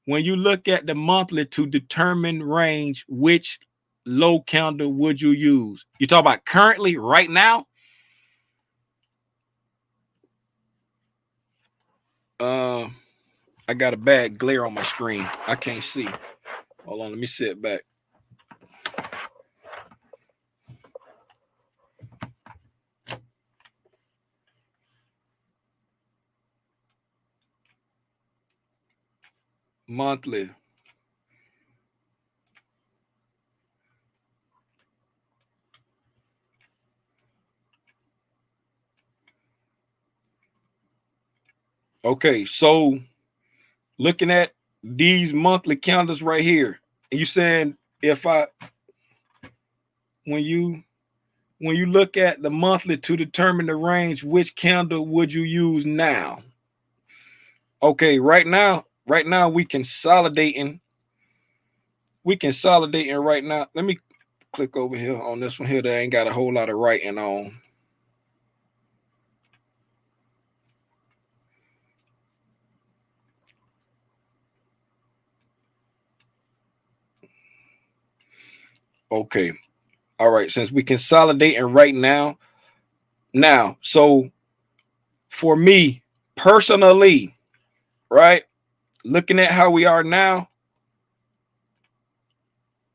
When you look at the monthly to determine range, which low candle would you use? You talk about currently, right now? I got a bad glare on my screen. I can't see. Hold on, let me sit back. Monthly. Okay, so looking at these monthly candles right here, and you saying when you look at the monthly to determine the range, which candle would you use now? Okay, right now we consolidating right now. Let me click over here on this one here that ain't got a whole lot of writing on. Okay. All right, since we consolidating right now, so for me personally, right, looking at how we are now,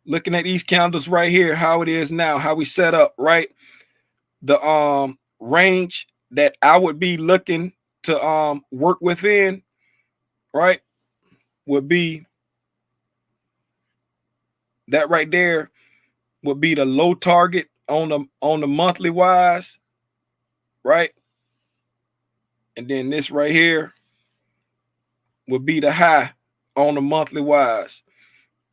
looking at these candles right here, how it is now, how we set up, right, the range that I would be looking to work within, right, would be that right there, would be the low target on the monthly wise, right? And then this right here would be the high on the monthly wise,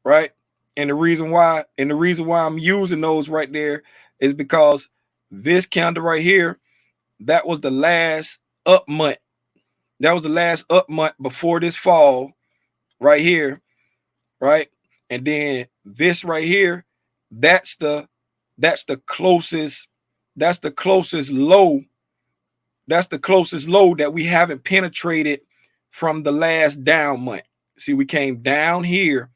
right? And the reason why I'm using those right there is because this candle right here, that was the last up month. That was the last up month before this fall right here, right? And then this right here, that's the closest low. That's the closest low that we haven't penetrated from the last down month. See, we came down here,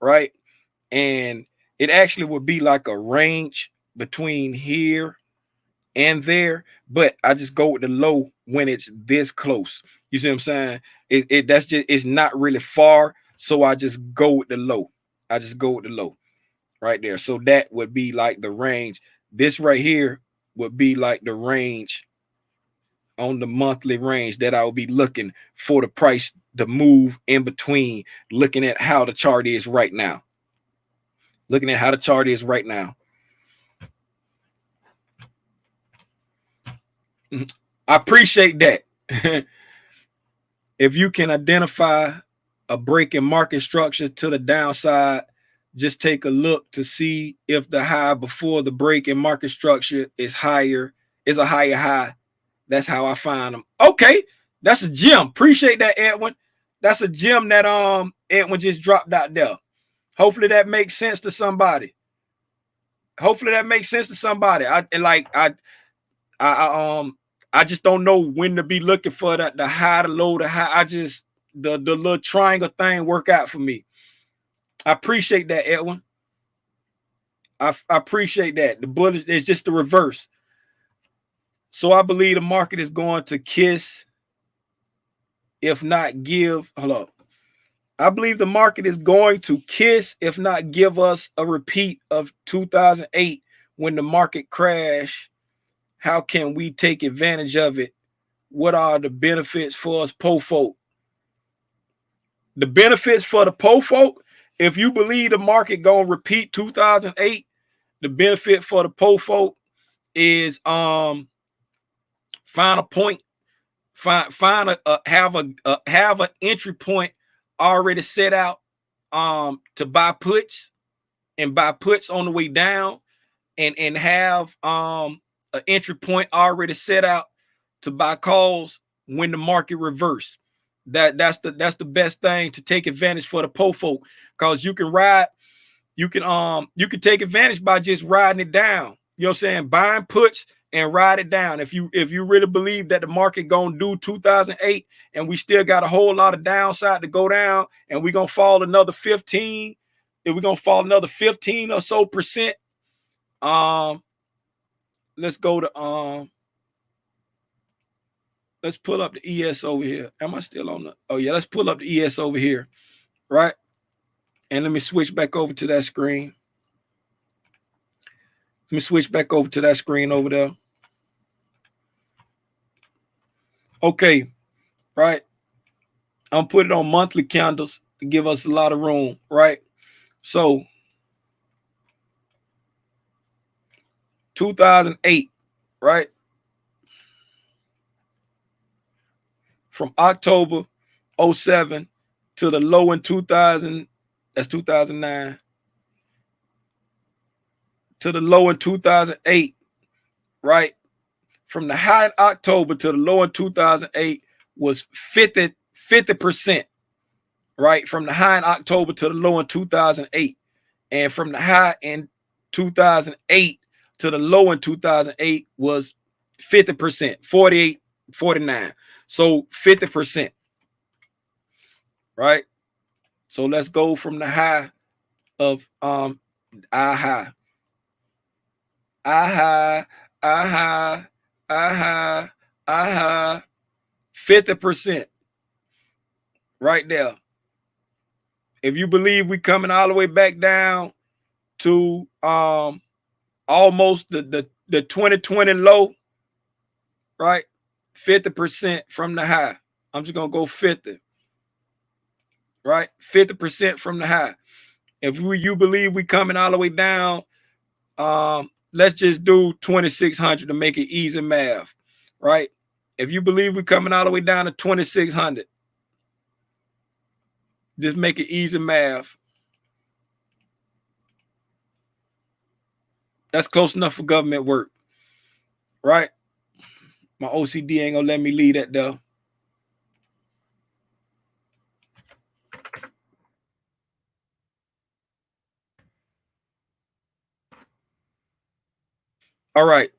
right? And it actually would be like a range between here and there, but I just go with the low when it's this close. You see what I'm saying? That's just, it's not really far, so I just go with the low. I just go with the low right there. So that would be like the range. This right here would be like the range on the monthly range that I will be looking for the price to move in between, looking at how the chart is right now. Looking at how the chart is right now. I appreciate that. If you can identify a break in market structure to the downside, just take a look to see if the high before the break in market structure is higher, is a higher high. That's how I find them. Okay, that's a gem. Appreciate that, Edwin. That's a gem that Edwin just dropped out there. Hopefully that makes sense to somebody. Hopefully that makes sense to somebody. I just don't know when to be looking for the high, the low, the high. I just the little triangle thing work out for me. I appreciate that, Edwin. I appreciate that. The bullet is just the reverse. So I believe the market is going to kiss, if not give. Hello. I believe the market is going to kiss, if not give us a repeat of 2008 when the market crashed. How can we take advantage of it? What are the benefits for us po folk? The benefits for the po folk, if you believe the market going to repeat 2008, the benefit for the po folk is find a point, have an entry point already set out to buy puts and buy puts on the way down, and have an entry point already set out to buy calls when the market reverse. That's the best thing to take advantage for the po folk, because you can take advantage by just riding it down. You know what I'm saying? Buying puts and ride it down. If you really believe that the market gonna do 2008 and we still got a whole lot of downside to go down, and we're gonna fall another 15, if we're gonna fall another 15 or so percent, let's go to let's pull up the ES over here. Am I still on the? Oh yeah, let's pull up the ES over here, right? And let me switch back over to that screen. Let me switch back over to that screen over there. Okay, right. I'm putting it on monthly candles to give us a lot of room, right? So 2008, right? From October 07 to the low in 2000, that's 2009, to the low in 2008, right? From the high in October to the low in 2008 was 50%, right? From the high in October to the low in 2008. And from the high in 2008 to the low in 2008 was 50%, 48, 49. So 50%, right? So let's go from the high of I high, 50% right there. If you believe we coming all the way back down to almost the 2020 low, right? 50% from the high. I'm just gonna go 50, right? 50% from the high. If you believe we coming all the way down, let's just do 2,600 to make it easy math, right? If you believe we're coming all the way down to 2,600, Just make it easy math. That's close enough for government work, right? My OCD ain't gonna let me leave that though. All right.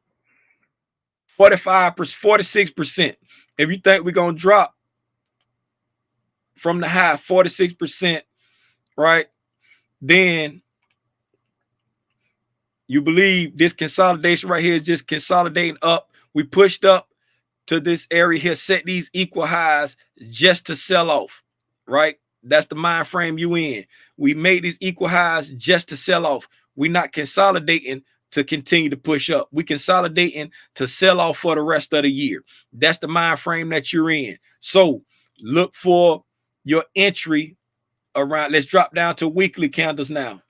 45%, 46%. If you think we're gonna drop from the high 46%, right? Then you believe this consolidation right here is just consolidating up. We pushed up to this area here, set these equal highs just to sell off, right? That's the mind frame you in. We made these equal highs just to sell off. We're not consolidating to continue to push up. We consolidating to sell off for the rest of the year. That's the mind frame that you're in. So look for your entry around. Let's drop down to weekly candles now.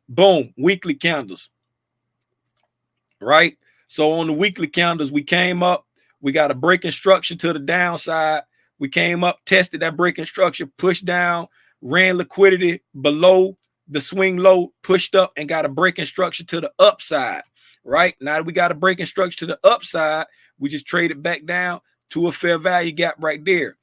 Boom, weekly candles, right? So on the weekly candles, we came up. We got a breaking structure to the downside. We came up, tested that breaking structure, pushed down, ran liquidity below the swing low, pushed up, and got a breaking structure to the upside, right? Now that we got a breaking structure to the upside, we just traded back down to a fair value gap right there.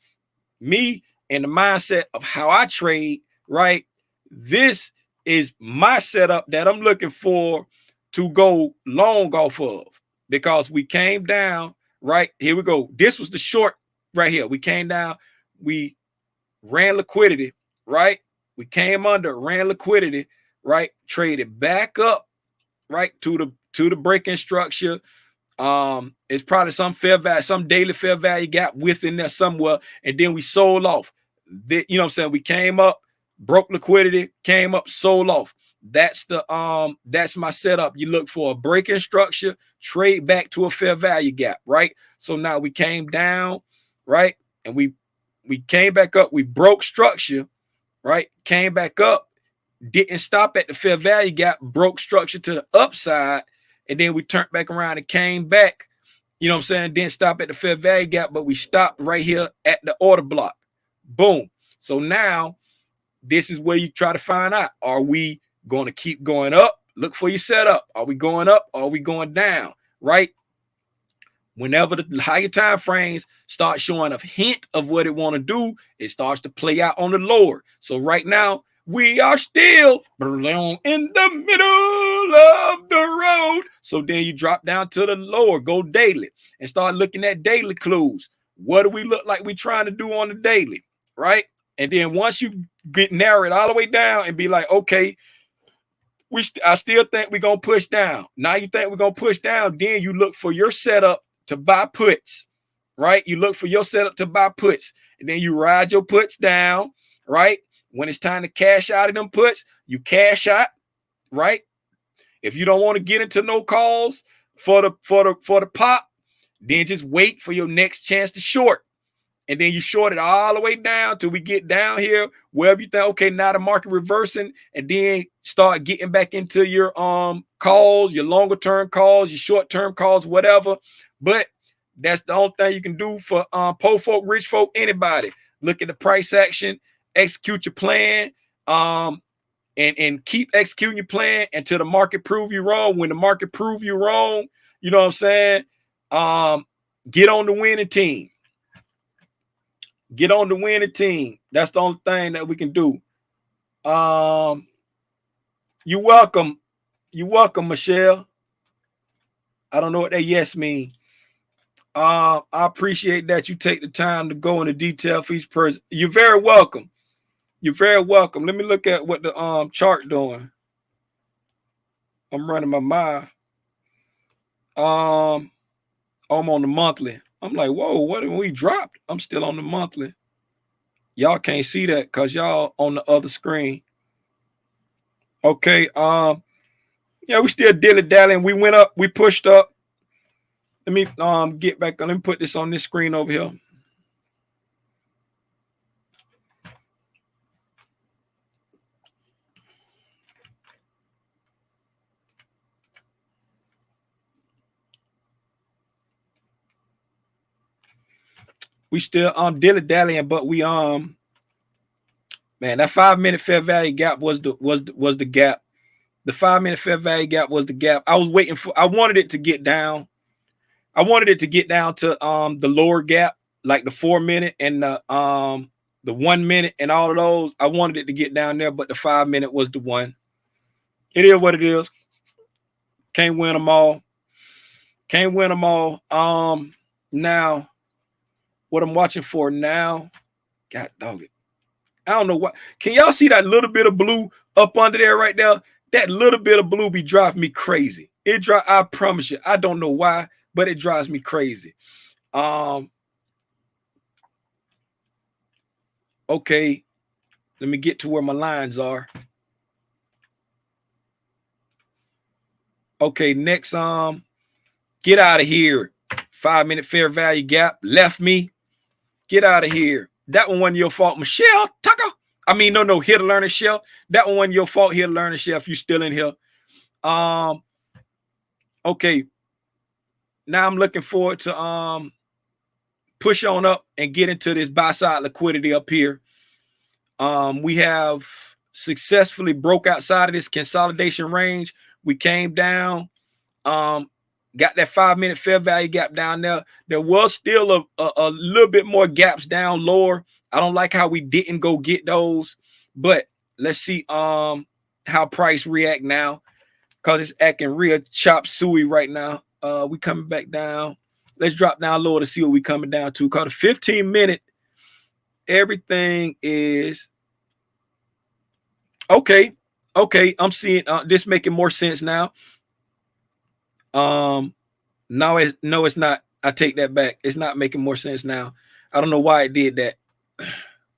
Me and the mindset of how I trade, right? This is my setup that I'm looking for to go long off of, because we came down, right? Here we go. This was the short right here. We came down, we ran liquidity, right? We came under, ran liquidity, right? Traded back up, right? To the breaking structure. It's probably some fair value, some daily fair value gap within there somewhere, and then we sold off. You know what I'm saying? We came up, broke liquidity, came up, sold off. That's my setup. You look for a breaking structure, trade back to a fair value gap, right? So now we came down, right? And we came back up, we broke structure, right? Came back up, didn't stop at the fair value gap, broke structure to the upside, and then we turned back around and came back. You know what I'm saying? Didn't stop at the fair value gap, but we stopped right here at the order block. Boom. So now this is where you try to find out, are we going to keep going up? Look for your setup. Are we going up? Or are we going down? Right? Whenever the higher time frames start showing a hint of what it want to do, it starts to play out on the lower. So right now, we are still in the middle of the road. So then you drop down to the lower, go daily, and start looking at daily clues. What do we look like we trying to do on the daily, right? And then once you get narrow it all the way down and be like, okay, I still think we're going to push down. Now you think we're going to push down, then you look for your setup to buy puts, right? You look for your setup to buy puts, and then you ride your puts down, right? When it's time to cash out of them puts, you cash out, right? If you don't want to get into no calls for the pop, then just wait for your next chance to short. And then you short it all the way down till we get down here, wherever you think, okay, now the market reversing, and then start getting back into your calls, your longer term calls, your short term calls, whatever. But that's the only thing you can do for poor folk, rich folk, anybody. Look at the price action, execute your plan, and keep executing your plan until the market prove you wrong. When the market prove you wrong, you know what I'm saying? Get on the winning team. Get on the winning team. That's the only thing that we can do. You're welcome. You're welcome, Michelle. I don't know what that yes mean. I appreciate that you take the time to go into detail for each person. You're very welcome. You're very welcome. Let me look at what the chart doing. I'm running my mouth. I'm on the monthly. I'm like, whoa, what have we dropped? I'm still on the monthly. Y'all can't see that because y'all on the other screen. Okay. Yeah, we still dilly-dallying. We went up, we pushed up. Let me get back. Let me put this on this screen over here. We still dilly-dallying, but we Man, that 5-minute fair value gap was the gap. The 5-minute fair value gap was the gap. I was waiting for. I wanted it to get down. I wanted it to get down to the lower gap, like the 4-minute and the 1 minute and all of those. I wanted it to get down there, but the 5-minute was the one. It is what it is. Can't win them all. Can't win them all. Now what I'm watching for now, God dog it. I don't know what. Can y'all see that little bit of blue up under there right there? That little bit of blue be driving me crazy. I promise you. I don't know why, but it drives me crazy. Okay. Let me get to where my lines are. Okay, next get out of here. 5-minute fair value gap left me. Get out of here. That one wasn't your fault, Michelle Tucker. I mean, no, here to learn a shell. That one wasn't your fault. Here to learn a shell. If you still in here. Okay. Now I'm looking forward to push on up and get into this buy side liquidity up here. We have successfully broke outside of this consolidation range. We came down. Got that 5-minute fair value gap down there. There was still a little bit more gaps down lower. I don't like how we didn't go get those, but let's see how price react now, because it's acting real chop suey right now. We coming back down. Let's drop down lower to see what we coming down to. Because the 15-minute, everything is okay. Okay, I'm seeing this making more sense now. No, it's not. I take that back. It's not making more sense now. I don't know why it did that.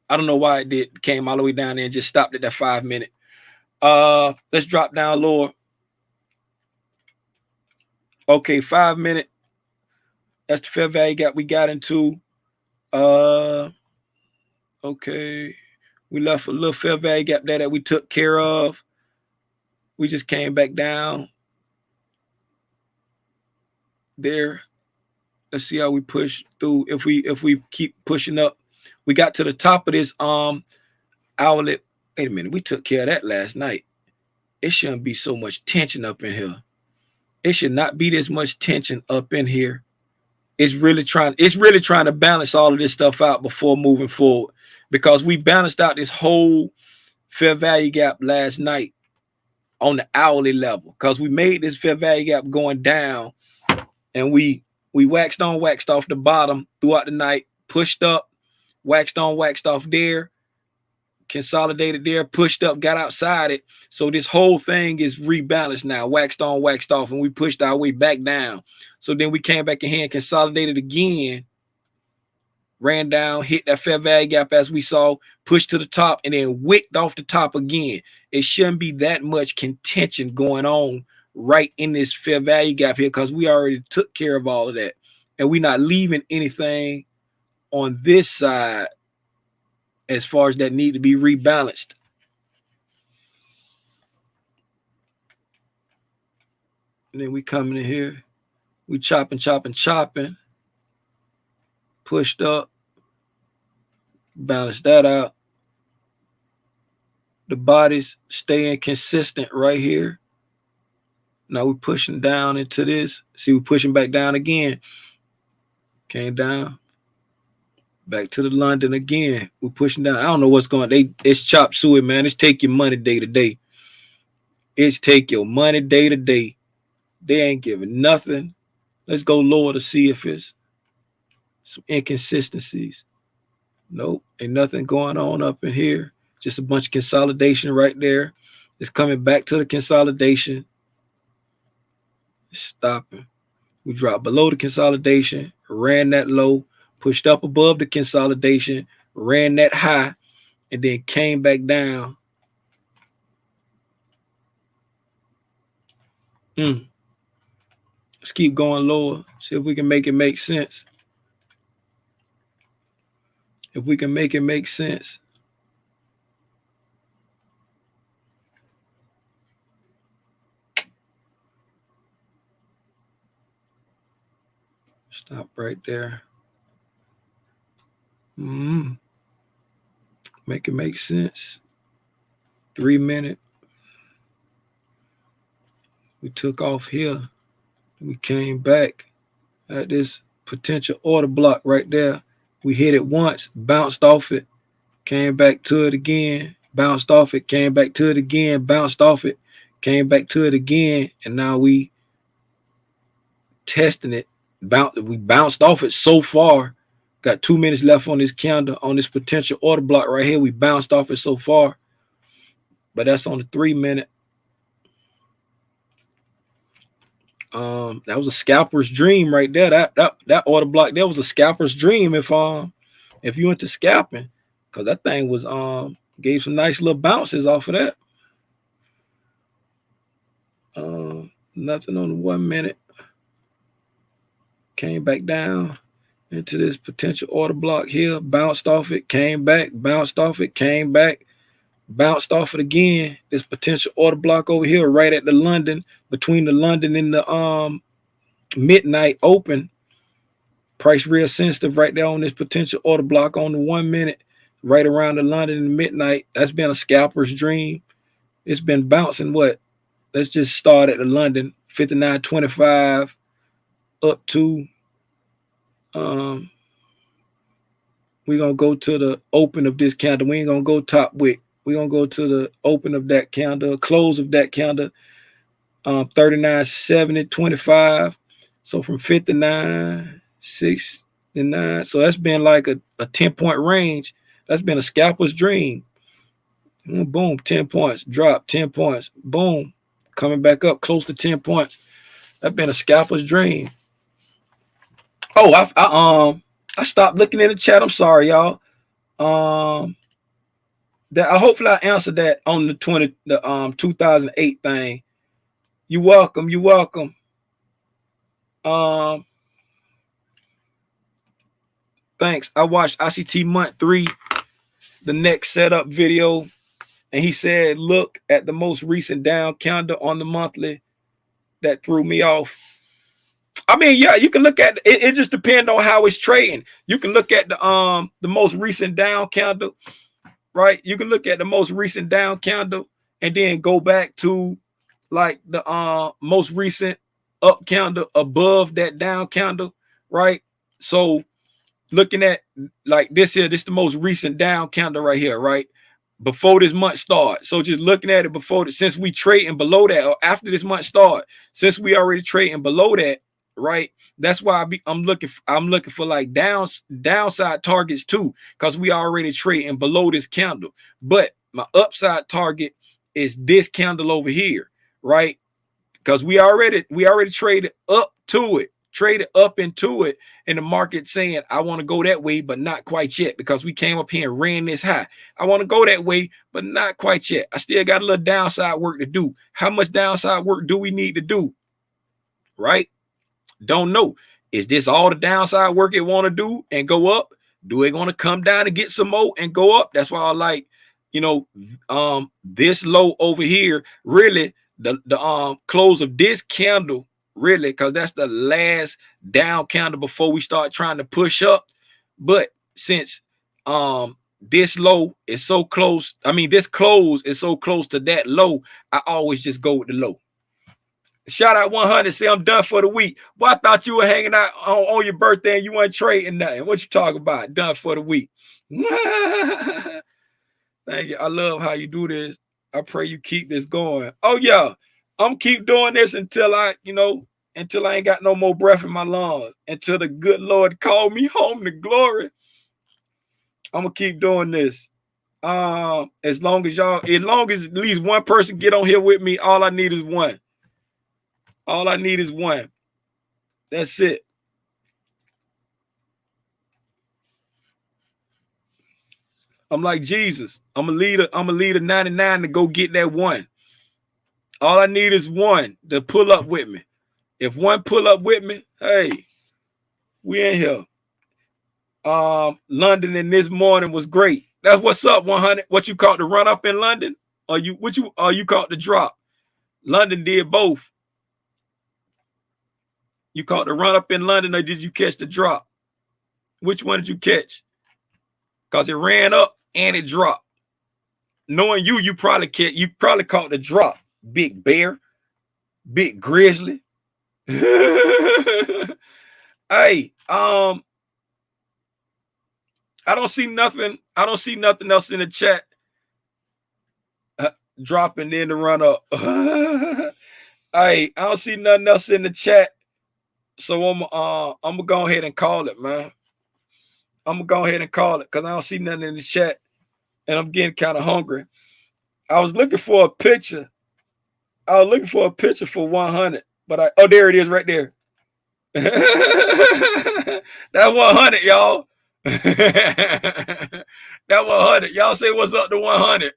I don't know why it did. Came all the way down there and just stopped at that 5-minute. Let's drop down lower. Okay, 5-minute. That's the fair value gap we got into. Okay. We left a little fair value gap there that we took care of. We just came back down there. Let's see how we push through. If we keep pushing up, we got to the top of this outlet. Wait a minute, we took care of that last night. It shouldn't be so much tension up in here. It should not be this much tension up in here. It's really trying to balance all of this stuff out before moving forward, because we balanced out this whole fair value gap last night on the hourly level, because we made this fair value gap going down, and we waxed on, waxed off the bottom throughout the night, pushed up, waxed on, waxed off there, consolidated there, pushed up, got outside it. So this whole thing is rebalanced now, waxed on, waxed off, and we pushed our way back down. So then we came back in here and consolidated again, ran down, hit that fair value gap as we saw, pushed to the top, and then wicked off the top again. It shouldn't be that much contention going on right in this fair value gap here, because we already took care of all of that, and we're not leaving anything on this side as far as that need to be rebalanced. And then we coming in here, we chopping, pushed up, balance that out. The body's staying consistent right here. Now we're pushing down into this. See, we're pushing back down again. Came down. Back to the London again. We're pushing down. I don't know what's going on. It's chop suey, man. It's take your money day to day. It's take your money day to day. They ain't giving nothing. Let's go lower to see if it's some inconsistencies. Nope. Ain't nothing going on up in here. Just a bunch of consolidation right there. It's coming back to the consolidation. Stopping. We dropped below the consolidation, ran that low, pushed up above the consolidation, ran that high, and then came back down. Let's keep going lower. See if we can make it make sense. If we can make it make sense. Stop right there. Make it make sense. 3 minute. We took off here. We came back at this potential order block right there. We hit it once, bounced off it, came back to it again, bounced off it, came back to it again, bounced off it, came back to it again, and now we testing it. We bounced off it so far. Got 2 minutes left on this candle on this potential order block right here. We bounced off it so far, but that's on the 3 minute. That was a scalper's dream right there. That order block there was a scalper's dream if you went to scalping, because that thing was gave some nice little bounces off of that. Nothing on the 1 minute. Came back down into this potential order block here, bounced off it, came back, bounced off it, came back, bounced off it again. This potential order block over here, right at the London, between the London and the midnight open. Price real sensitive right there on this potential order block on the 1 minute, right around the London and midnight. That's been a scalper's dream. It's been bouncing what? Let's just start at the London, 59.25 up to we're gonna go to the open of this candle. We ain't gonna go top wick. We're gonna go to the open of that candle, close of that candle, 39.70.25. So from 59.69. So that's been like a 10-point range. That's been a scalper's dream. Boom, 10 points, drop, 10 points, boom, coming back up close to 10 points. That's been a scalper's dream. Oh, I stopped looking in the chat. I'm sorry, y'all. That hopefully I answered that on the 2008 thing. You welcome. You welcome. Thanks. I watched ICT month 3, the next setup video, and he said, look at the most recent down candle on the monthly. That threw me off. I mean, yeah, you can look at it. It just depends on how it's trading. You can look at the most recent down candle, right? You can look at the most recent down candle and then go back to like the most recent up candle above that down candle, right? So looking at like this here, this is the most recent down candle right here, right? Before this month start. So just looking at it before, since we trading below that or after this month start, since we already trading below that, right? That's why I'm looking for like downside targets too, because we already trading below this candle. But my upside target is this candle over here, right? Because we already traded up to it, traded up into it, and the market saying I want to go that way, but not quite yet, because we came up here and ran this high. I want to go that way, but not quite yet. I still got a little downside work to do. How much downside work do we need to do? Right? Don't know. Is this all the downside work it want to do and go up? Do it want to come down and get some more and go up? That's why I like, this low over here, really the close of this candle, really, because that's the last down candle before we start trying to push up. But since this low is so close, I mean this close is so close to that low, I always just go with the low. Shout out 100. Say I'm done for the week. Well, I thought you were hanging out on your birthday and you weren't trading nothing. What you talking about? Done for the week. Thank you. I love how you do this. I pray you keep this going. Oh yeah, I'm keep doing this until I ain't got no more breath in my lungs. Until the good Lord call me home to glory. I'm gonna keep doing this. As long as at least one person get on here with me, all I need is one. All I need is one. That's it. I'm like Jesus. I'm a leader 99 to go get that one. All I need is one to pull up with me. If one pull up with me, hey, we in here. London in this morning was great. That's what's up, 100. What you caught the run up in London? Or you caught the drop? London did both. You caught the run up in London, or did you catch the drop? Which one did you catch? Because it ran up and it dropped. Knowing you, you probably caught the drop. Big bear, big grizzly. Hey, I don't see nothing. I don't see nothing else in the chat. Dropping in the run up. Hey, I don't see nothing else in the chat. So I'm gonna go ahead and call it, man. I'm gonna go ahead and call it because I don't see nothing in the chat, and I'm getting kind of hungry. I was looking for a picture. I was looking for a picture for 100, but oh, there it is right there. That 100, y'all. That 100. Y'all say what's up to 100.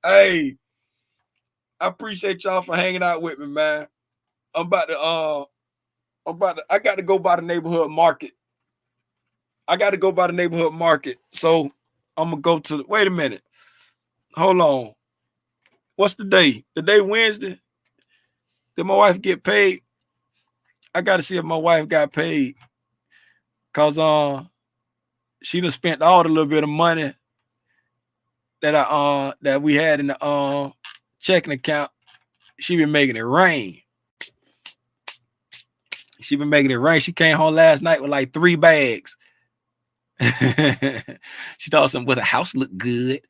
Hey, I appreciate y'all for hanging out with me, man. I got to go by the neighborhood market. So I'm gonna go to wait a minute. Hold on. What's the day? The day Wednesday? Did my wife get paid? I gotta see if my wife got paid. Cause she done spent all the little bit of money that we had in the checking account. She been making it rain. She came home last night with like 3 bags. She thought something with a house look good.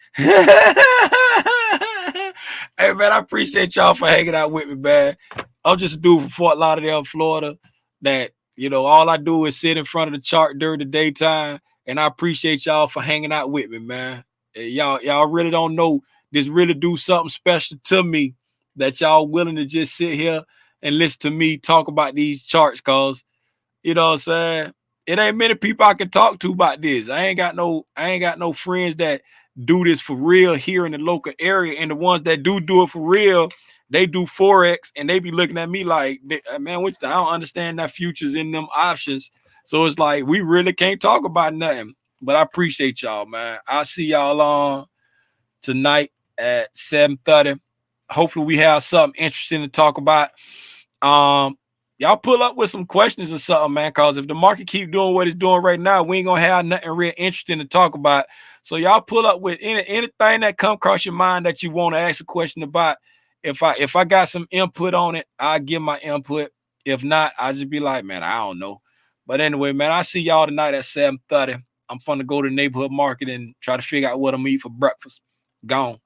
Hey man, I appreciate y'all for hanging out with me, man. I'm just a dude from Fort Lauderdale, Florida, that all I do is sit in front of the chart during the daytime, and I appreciate y'all for hanging out with me, man. Y'all really don't know this really do something special to me that y'all willing to just sit here and listen to me talk about these charts, cause you know what I'm saying? It ain't many people I can talk to about this. I ain't got no friends that do this for real here in the local area. And the ones that do it for real, they do Forex and they be looking at me like, man, I don't understand that futures in them options. So it's like, we really can't talk about nothing. But I appreciate y'all, man. I'll see y'all on tonight at 7:30. Hopefully we have something interesting to talk about. Y'all pull up with some questions or something, man, because if the market keep doing what it's doing right now, we ain't gonna have nothing real interesting to talk about. So y'all pull up with anything that come across your mind that you want to ask a question about. If I got some input on it, I'll give my input. If not, I'll just be like, man, I don't know. But anyway, man, I see y'all tonight at 7:30. I'm fun to go to the neighborhood market and try to figure out what I'm gonna eat for breakfast. Gone.